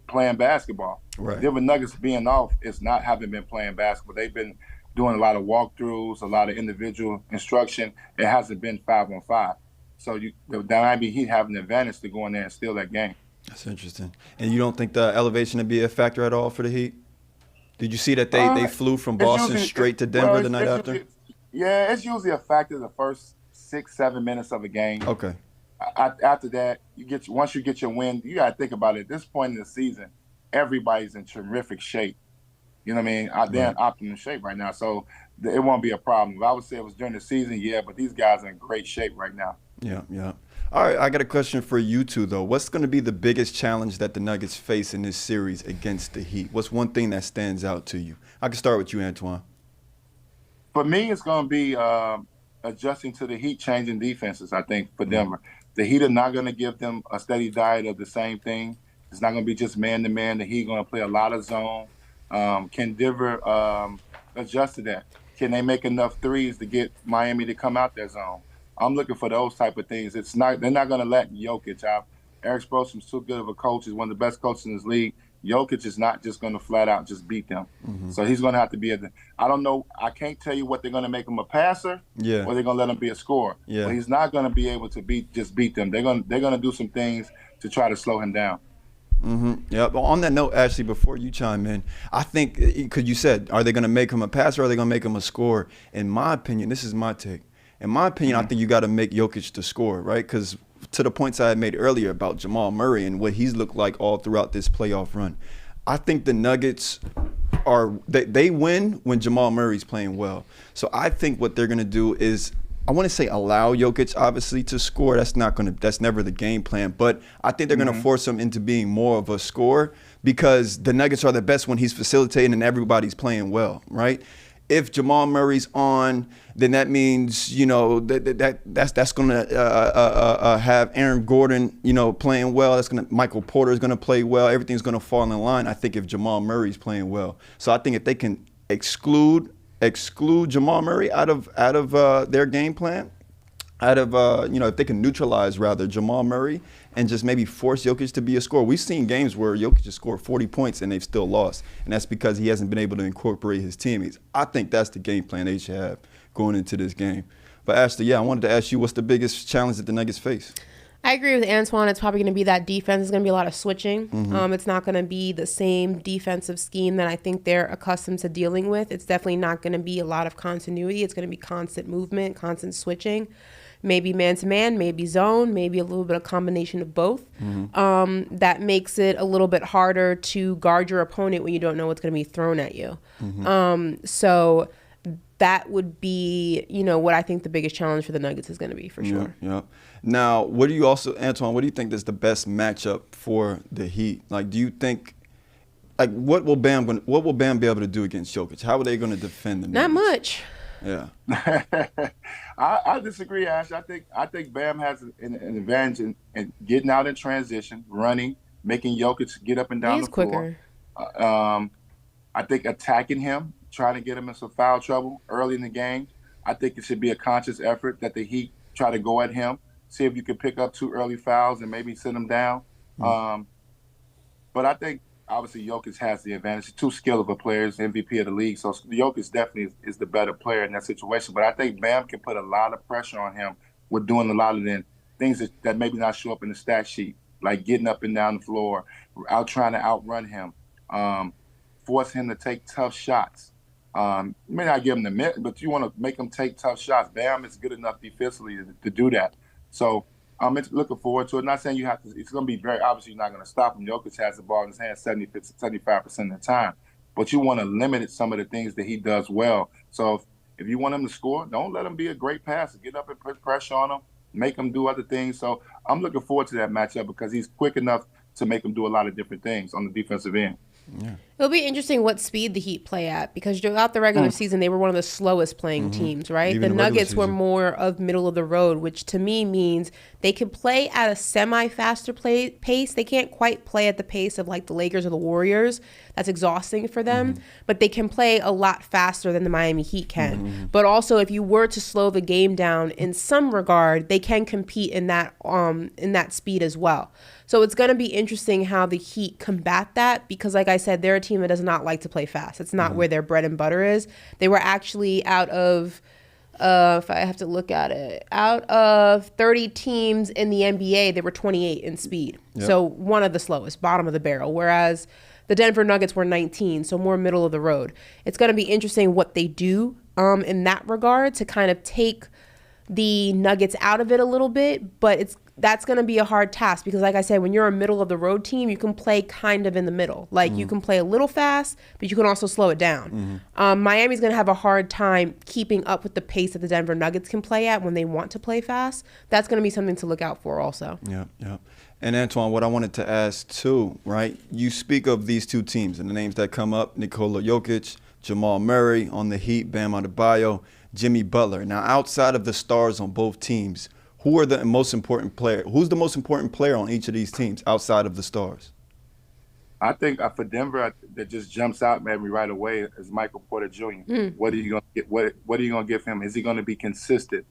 playing basketball. Right. Denver Nuggets being off is not having been playing basketball. They've been doing a lot of walkthroughs, a lot of individual instruction. It hasn't been 5-on-5. So the Miami Heat have an advantage to go in there and steal that game. That's interesting. And you don't think the elevation would be a factor at all for the Heat? Did you see that they flew from Boston straight to Denver the night after? It's usually a factor the first 6-7 minutes of a game. Okay. After that, once you get your win, you got to think about it. At this point in the season, everybody's in terrific shape. You know what I mean? They're in optimum shape right now, so it won't be a problem. If I would say it was during the season, yeah, but these guys are in great shape right now. Yeah, yeah. All right, I got a question for you two, though. What's going to be the biggest challenge that the Nuggets face in this series against the Heat? What's one thing that stands out to you? I can start with you, Antoine. For me, it's going to be adjusting to the Heat changing defenses, I think, for Denver. The Heat are not going to give them a steady diet of the same thing. It's not going to be just man-to-man. The Heat going to play a lot of zone. Can Denver adjust to that? Can they make enough threes to get Miami to come out their zone? I'm looking for those type of things. They're not going to let Jokic out. Eric Spoelstra's too good of a coach. He's one of the best coaches in this league. Jokic is not just going to flat out just beat them. So he's going to have to be I don't know. I can't tell you what they're going to make him a passer or they're going to let him be a scorer. Yeah. But he's not going to be able to beat them. They're going to do some things to try to slow him down. Yeah. But on that note, Ashley, before you chime in, I think because you said, are they going to make him a passer or are they going to make him a scorer? In my opinion, this is my take. In my opinion, I think you got to make Jokic the scorer, right? Because to the points I had made earlier about Jamal Murray and what he's looked like all throughout this playoff run, I think the Nuggets they win when Jamal Murray's playing well. So I think what they're going to do is, I want to say allow Jokic obviously to score. That's never the game plan. But I think they're going to force him into being more of a scorer because the Nuggets are the best when he's facilitating and everybody's playing well, right? If Jamal Murray's on, then that means, that's going to have Aaron Gordon, playing well. Michael Porter is going to play well. Everything's going to fall in line, I think, if Jamal Murray's playing well. So I think if they can exclude Jamal Murray out of their game plan, if they can neutralize rather Jamal Murray and just maybe force Jokic to be a scorer. We've seen games where Jokic has scored 40 points and they've still lost, and that's because he hasn't been able to incorporate his teammates. I think that's the game plan they should have going into this game. But Ashley, I wanted to ask you, what's the biggest challenge that the Nuggets face? I agree with Antoine. It's probably going to be that defense. It's going to be a lot of switching. It's not going to be the same defensive scheme that I think they're accustomed to dealing with. It's definitely not going to be a lot of continuity. It's going to be constant movement, constant switching. Maybe man-to-man, maybe zone, maybe a little bit of combination of both. That makes it a little bit harder to guard your opponent when you don't know what's going to be thrown at you. So that would be, what I think the biggest challenge for the Nuggets is going to be for sure. Yeah. Now, Antoine, what do you think is the best matchup for the Heat? Like, do you think, what will Bam be able to do against Jokic? How are they going to defend the Nuggets? Not much. Yeah. I disagree, Ash. I think Bam has an advantage in getting out in transition, running, making Jokic get up and down the floor. He's quicker. I think attacking him, trying to get him in some foul trouble early in the game. I think it should be a conscious effort that the Heat try to go at him, see if you can pick up 2 early fouls and maybe sit him down. But I think obviously Jokic has the advantage. He's too skilled of a player. He's MVP of the league. So Jokic definitely is the better player in that situation. But I think Bam can put a lot of pressure on him with doing a lot of the things that maybe not show up in the stat sheet, like getting up and down the floor, trying to outrun him, force him to take tough shots. You may not give him the minute, but you want to make him take tough shots. Bam is good enough defensively to do that. So I'm looking forward to it. Not saying you have to. It's going to be very obviously you're not going to stop him. Jokic has the ball in his hand 75% of the time, but you want to limit some of the things that he does well. So if you want him to score, don't let him be a great passer. Get up and put pressure on him, make him do other things. So I'm looking forward to that matchup because he's quick enough to make him do a lot of different things on the defensive end. Yeah. It'll be interesting what speed the Heat play at because throughout the regular season, they were one of the slowest playing teams, right? Even the Nuggets were more of middle of the road, which to me means they can play at a semi-faster pace. They can't quite play at the pace of like the Lakers or the Warriors. That's exhausting for them. But they can play a lot faster than the Miami Heat can. But also, if you were to slow the game down in some regard, they can compete in that speed as well. So it's going to be interesting how the Heat combat that because, like I said, they're a team that does not like to play fast. It's not where their bread and butter is. They were actually out of, if I have to look at it, out of 30 teams in the NBA, they were 28 in speed. Yep. So one of the slowest, bottom of the barrel, whereas the Denver Nuggets were 19, so more middle of the road. It's going to be interesting what they do in that regard to kind of take the Nuggets out of it a little bit, but that's going to be a hard task because, like I said, when you're a middle of the road team, you can play kind of in the middle. Like you can play a little fast, but you can also slow it down. Miami's going to have a hard time keeping up with the pace that the Denver Nuggets can play at when they want to play fast. That's going to be something to look out for also. Yeah, yeah. And Antoine, what I wanted to ask too, right? You speak of these two teams and the names that come up: Nikola Jokic, Jamal Murray on the Heat, Bam Adebayo, Jimmy Butler. Now, outside of the stars on both teams, who's the most important player on each of these teams outside of the stars? I think for Denver, that just jumps out at me right away is Michael Porter Jr. What are you going to get? What are you going to give him? Is he going to be consistent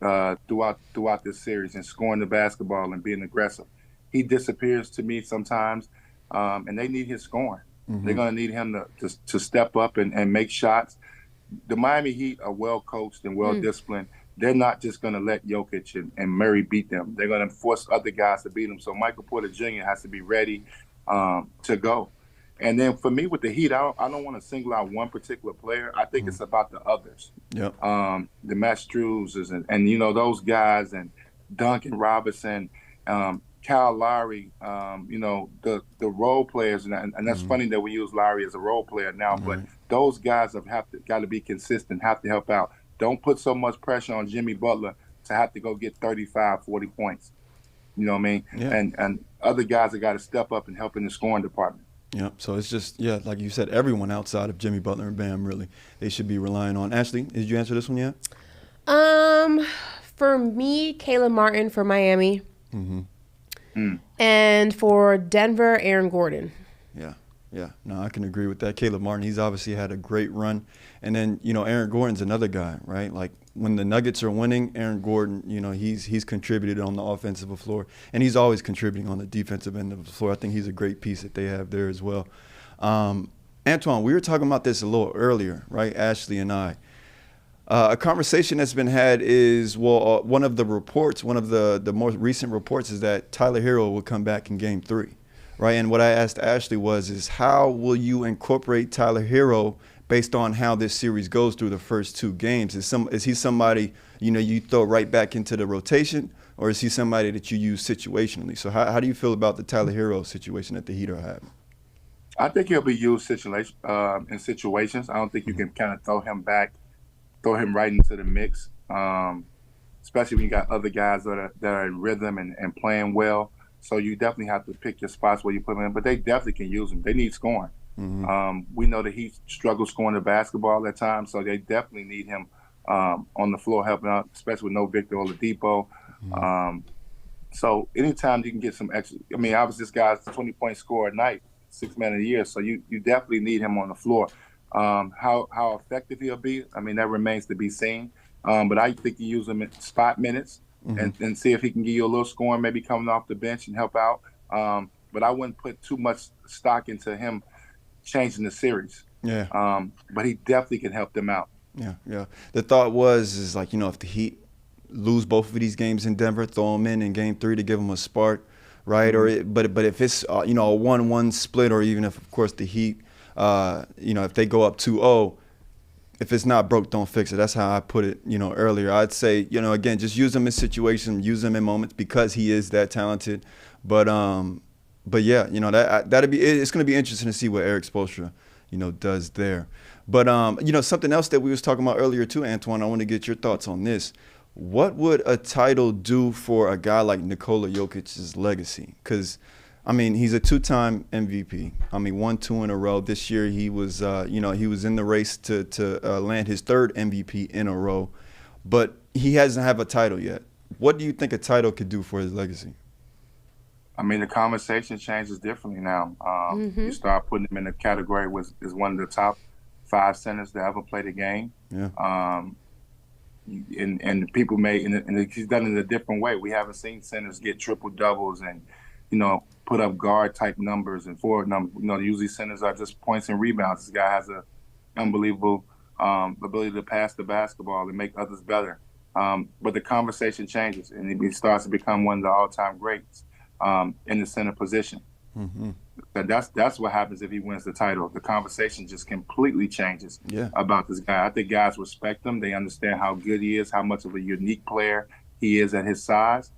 throughout this series and scoring the basketball and being aggressive? He disappears to me sometimes, and they need his scoring. They're going to need him to step up and make shots. The Miami Heat are well coached and well disciplined. They're not just going to let Jokic and Murray beat them. They're going to force other guys to beat them. So Michael Porter Jr. has to be ready to go. And then for me with the Heat, I don't want to single out one particular player. I think it's about the others. Yep. The Matt Struses and you know, those guys, and Duncan Robinson, Kyle Lowry, you know, the role players. And that's funny that we use Lowry as a role player now, but those guys got to be consistent, have to help out. Don't put so much pressure on Jimmy Butler to have to go get 35, 40 points. You know what I mean? Yeah. And other guys have got to step up and help in the scoring department. Yep. So it's just, like you said, everyone outside of Jimmy Butler and Bam, really, they should be relying on. Ashley, did you answer this one yet? For me, Caleb Martin for Miami. And for Denver, Aaron Gordon. Yeah. No, I can agree with that. Caleb Martin, he's obviously had a great run. And then, you know, Aaron Gordon's another guy, right? Like when the Nuggets are winning, Aaron Gordon, you know, he's contributed on the offensive floor, and he's always contributing on the defensive end of the floor. I think he's a great piece that they have there as well. Antoine, we were talking about this a little earlier, right? Ashley and I. A conversation that's been had is, one of the more recent reports is that Tyler Herro will come back in Game 3, right? And what I asked Ashley is how will you incorporate Tyler Herro based on how this series goes through the first two games? Is he somebody, you know, you throw right back into the rotation, or is he somebody that you use situationally? So how do you feel about the Tyler Herro situation that the Heat are having? I think he'll be used in situations. I don't think you can kind of throw him right into the mix, especially when you got other guys that are in rhythm and playing well. So you definitely have to pick your spots where you put him in. But they definitely can use him. They need scoring. We know that he struggles scoring the basketball at times, so they definitely need him on the floor helping out, especially with no Victor Oladipo. So anytime you can get some extra, I mean, obviously this guy's a 20-point scorer a night, 6 man of the year, so you definitely need him on the floor. How effective he'll be, I mean, that remains to be seen. But I think you use him in spot minutes and see if he can give you a little scoring, maybe coming off the bench and help out. But I wouldn't put too much stock into him changing the series. But he definitely can help them out. Yeah. The thought is like, you know, if the Heat lose both of these games in Denver, throw them in Game 3 to give them a spark, right? But if it's you know, a 1-1 split, or even if, of course, the Heat, you know, if they go up 2-0, if it's not broke, don't fix it. That's how I put it, you know, earlier. I'd say, you know, again, just use him in situations, use him in moments because he is that talented. But yeah, you know, it's going to be interesting to see what Eric Spoelstra, you know, does there. But you know, something else that we was talking about earlier too, Antoine, I want to get your thoughts on this. What would a title do for a guy like Nikola Jokic's legacy? Because I mean, he's a two-time MVP. I mean, won 2 in a row. This year, he was, you know, he was in the race to land his 3rd MVP in a row, but he hasn't have a title yet. What do you think a title could do for his legacy? I mean, the conversation changes differently now. You start putting him in a category as one of the top 5 centers to ever play the game. And people and he's done it in a different way. We haven't seen centers get triple doubles and, you know, put up guard type numbers and forward numbers. You know, usually centers are just points and rebounds. This guy has an unbelievable ability to pass the basketball and make others better. But the conversation changes, and he starts to become one of the all-time greats in the center position. That's what happens if he wins the title. The conversation just completely changes about this guy. I think guys respect him. They understand how good he is, how much of a unique player he is at his size.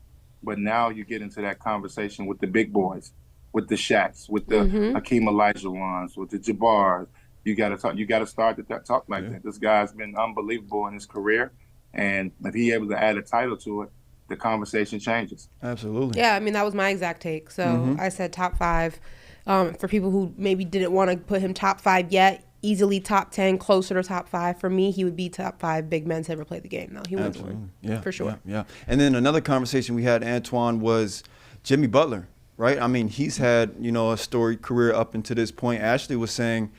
But now you get into that conversation with the big boys, with the Shaqs, with the Hakeem Olajuwons, with the Jabbar. You got to talk. You got to start to talk like that. This guy's been unbelievable in his career, and if he able to add a title to it, the conversation changes. Absolutely. Yeah, I mean that was my exact take. So I said top 5. For people who maybe didn't want to put him top 5 yet, easily top 10, closer to top 5. For me, he would be top 5 big men to ever play the game. No, he wins one. Yeah, for sure. Yeah. And then another conversation we had, Antoine, was Jimmy Butler, right? I mean, he's had, a storied career up until this point. Ashley was saying,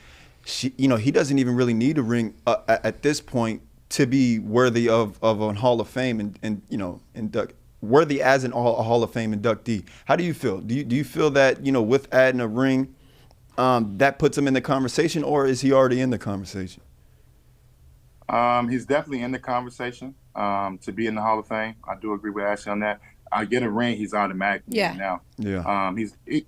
he doesn't even really need a ring at this point to be worthy of a Hall of Fame and worthy as a Hall of Fame inductee. How do you feel? Do you feel that, with adding a ring, that puts him in the conversation, or is he already in the conversation? He's definitely in the conversation to be in the Hall of Fame. I do agree with Ashley on that. I get a ring, he's automatic now. Yeah.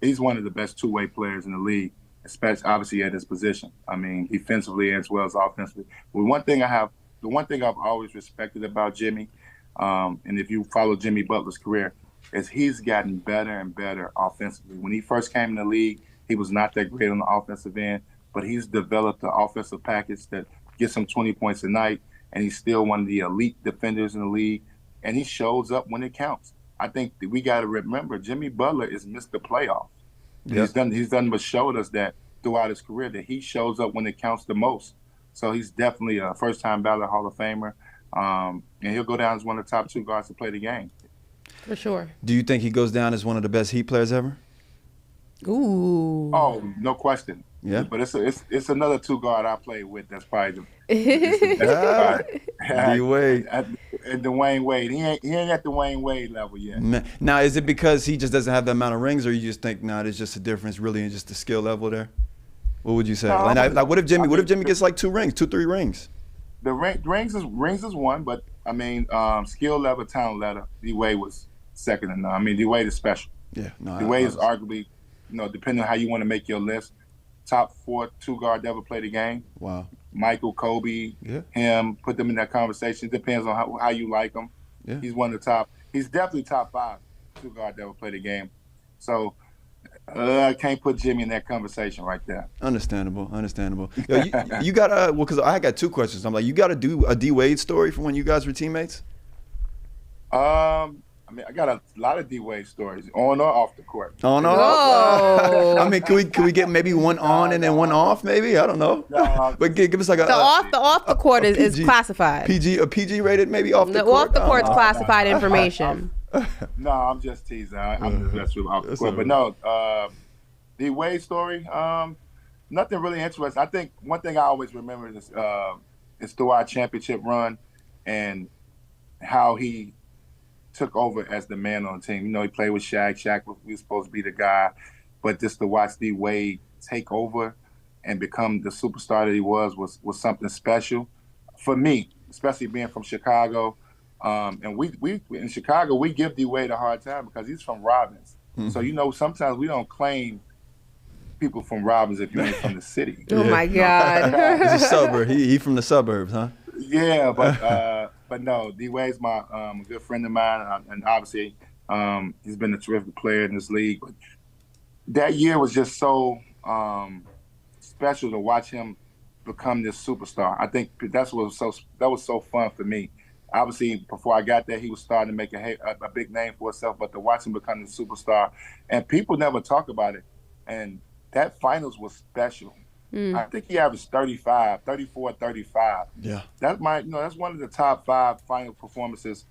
He's one of the best two-way players in the league, especially obviously at his position. I mean, defensively as well as offensively. But the one thing I've always respected about Jimmy, and if you follow Jimmy Butler's career, is he's gotten better and better offensively. When he first came in the league, he was not that great on the offensive end, but he's developed an offensive package that gets him 20 points a night, and he's still one of the elite defenders in the league, and he shows up when it counts. I think that we got to remember Jimmy Butler is Mr. Playoff. Yep. He's done but showed us that throughout his career that he shows up when it counts the most. So he's definitely a first-time ballot Hall of Famer, and he'll go down as one of the top 2 guards to play the game. For sure. Do you think he goes down as one of the best Heat players ever? Ooh. Oh, no question. Yeah. But it's another 2 guard I played with that's probably the best D-Wade. And Dwayne Wade. He ain't at the Dwayne Wade level yet. Now, is it because he just doesn't have the amount of rings, or you just think, there's just a difference really in just the skill level there? What would you say? No, what if Jimmy gets like 2 rings, 2-3 rings? The rings is one, but I mean, skill level, talent level, D-Wade was second to none. I mean, D-Wade is special. Yeah, no. D-Wade is arguably, depending on how you want to make your list, top 4 2-guard ever play the game. Wow. Michael, Kobe, him, put them in that conversation. Depends on how you like him. Yeah. He's one of the top. He's definitely top 5 2-guard ever play the game. So I can't put Jimmy in that conversation right there. Understandable. Yo, you got because I got 2 questions. I'm like, you got to do a D-Wade story from when you guys were teammates? I mean, I got a lot of D-Wade stories, on or off the court. On or off? I mean, can we get maybe one on and then one off, maybe? I don't know. But give us like the off the court is classified. A PG rated maybe off the court? Off the court's classified information. No, I'm just teasing. I'm just off the court. But no, D-Wade story, nothing really interesting. I think one thing I always remember is through our championship run and how he took over as the man on the team. He played with Shaq. Shaq was supposed to be the guy, but just to watch D-Wade take over and become the superstar that he was something special for me, especially being from Chicago. And we in Chicago, we give D-Wade a hard time because he's from Robbins. Mm-hmm. So, sometimes we don't claim people from Robbins if you ain't from the city. Oh, my God. He's a suburb. He from the suburbs, huh? Yeah, but no, D-Wade's my good friend of mine, and obviously he's been a terrific player in this league. But that year was just so special to watch him become this superstar. I think that was so fun for me. Obviously, before I got there, he was starting to make a big name for himself, but to watch him become the superstar, and people never talk about it, and that finals was special. I think he averaged 34, 35. Yeah. That's one of the top 5 final performances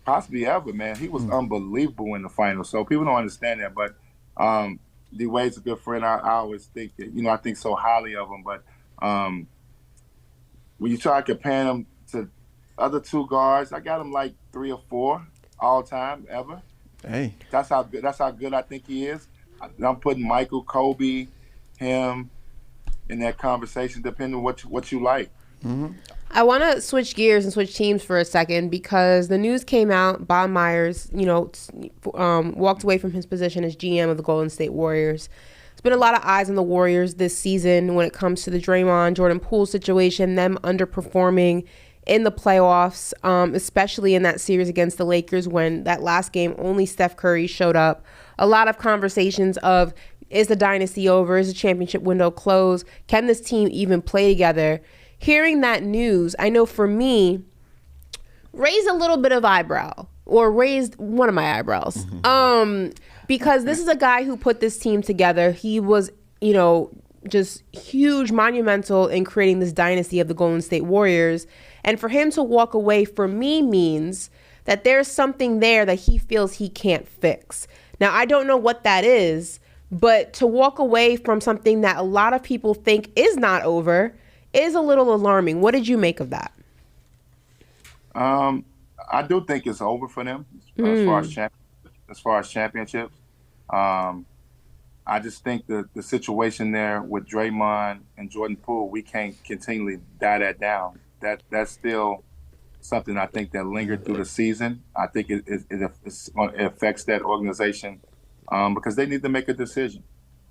possibly ever, man. He was unbelievable in the finals. So people don't understand that. But D-Wade's a good friend. I always think that, I think so highly of him. But when you try comparing him to other 2 guards, I got him like 3 or 4 all time ever. Hey. That's how good I think he is. I'm putting Michael, Kobe, him in that conversation, depending on what you like. Mm-hmm. I want to switch gears and switch teams for a second because the news came out. Bob Myers, walked away from his position as GM of the Golden State Warriors. been a lot of eyes on the Warriors this season when it comes to the Draymond, Jordan Poole situation, them underperforming in the playoffs, especially in that series against the Lakers when that last game only Steph Curry showed up. A lot of conversations of, is the dynasty over? Is the championship window closed? Can this team even play together? Hearing that news, I know for me, raised a little bit of eyebrow, or raised one of my eyebrows. Because this is a guy who put this team together. He was, just huge, monumental in creating this dynasty of the Golden State Warriors. And for him to walk away, for me, means that there's something there that he feels he can't fix. Now, I don't know what that is, but to walk away from something that a lot of people think is not over is a little alarming. What did you make of that? I do think it's over for them as far as championships. I just think the situation there with Draymond and Jordan Poole, we can't continually die that down. That's still something I think that lingered through the season. I think it affects that organization because they need to make a decision.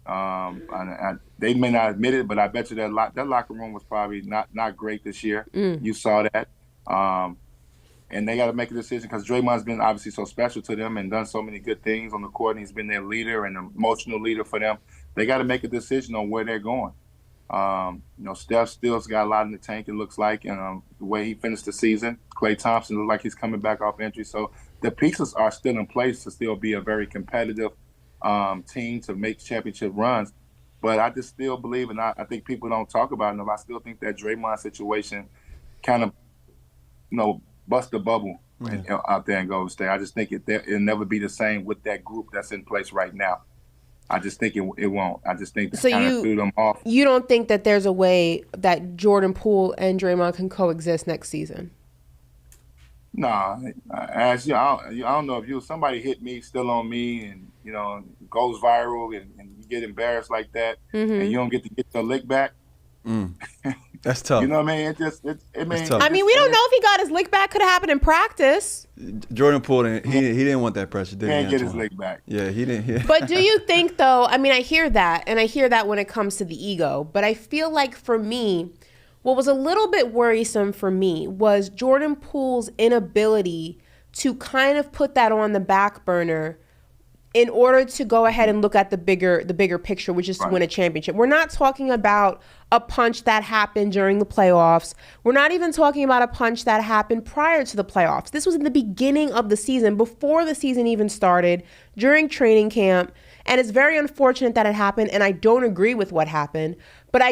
And they may not admit it, but I bet you that locker room was probably not great this year. You saw that. And they got to make a decision because Draymond's been obviously so special to them and done so many good things on the court. And he's been their leader and emotional leader for them. They got to make a decision on where they're going. Steph still's got a lot in the tank, it looks like, and the way he finished the season. Klay Thompson looks like he's coming back off injury. So the pieces are still in place to still be a very competitive team to make championship runs. But I just still believe, and I think people don't talk about it enough, I still think that Draymond situation kind of, bust the bubble out there in Golden State. I just think it'll never be the same with that group that's in place right now. I just think it won't. I just think that kind of threw them off. You don't think that there's a way that Jordan Poole and Draymond can coexist next season? Nah, I don't know if somebody hit me, still on me, and goes viral, and you get embarrassed like that, and you don't get to get your lick back. That's tough. You know what I mean? It's tough. I mean, we don't know if he got his lick back. Could have happened in practice. Jordan Poole, he didn't want that pressure, did he? Can't get his lick back. Yeah, he didn't. Yeah. But do you think, though, I mean, I hear that, and I hear that when it comes to the ego, but I feel like for me, what was a little bit worrisome for me was Jordan Poole's inability to kind of put that on the back burner in order to go ahead and look at the bigger picture, which is to win a championship. We're not talking about a punch that happened during the playoffs. We're not even talking about a punch that happened prior to the playoffs. This was in the beginning of the season, before the season even started, during training camp. And it's very unfortunate that it happened, and I don't agree with what happened. But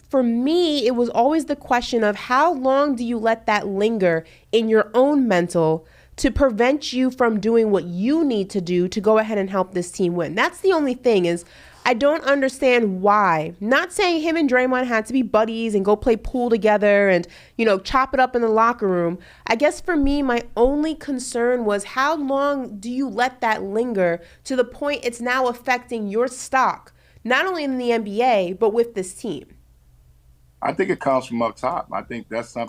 for me, it was always the question of how long do you let that linger in your own mental to prevent you from doing what you need to do to go ahead and help this team win. That's the only thing is I don't understand why. Not saying him and Draymond had to be buddies and go play pool together and, chop it up in the locker room. I guess for me, my only concern was how long do you let that linger to the point it's now affecting your stock, not only in the NBA, but with this team? I think it comes from up top. I think that's something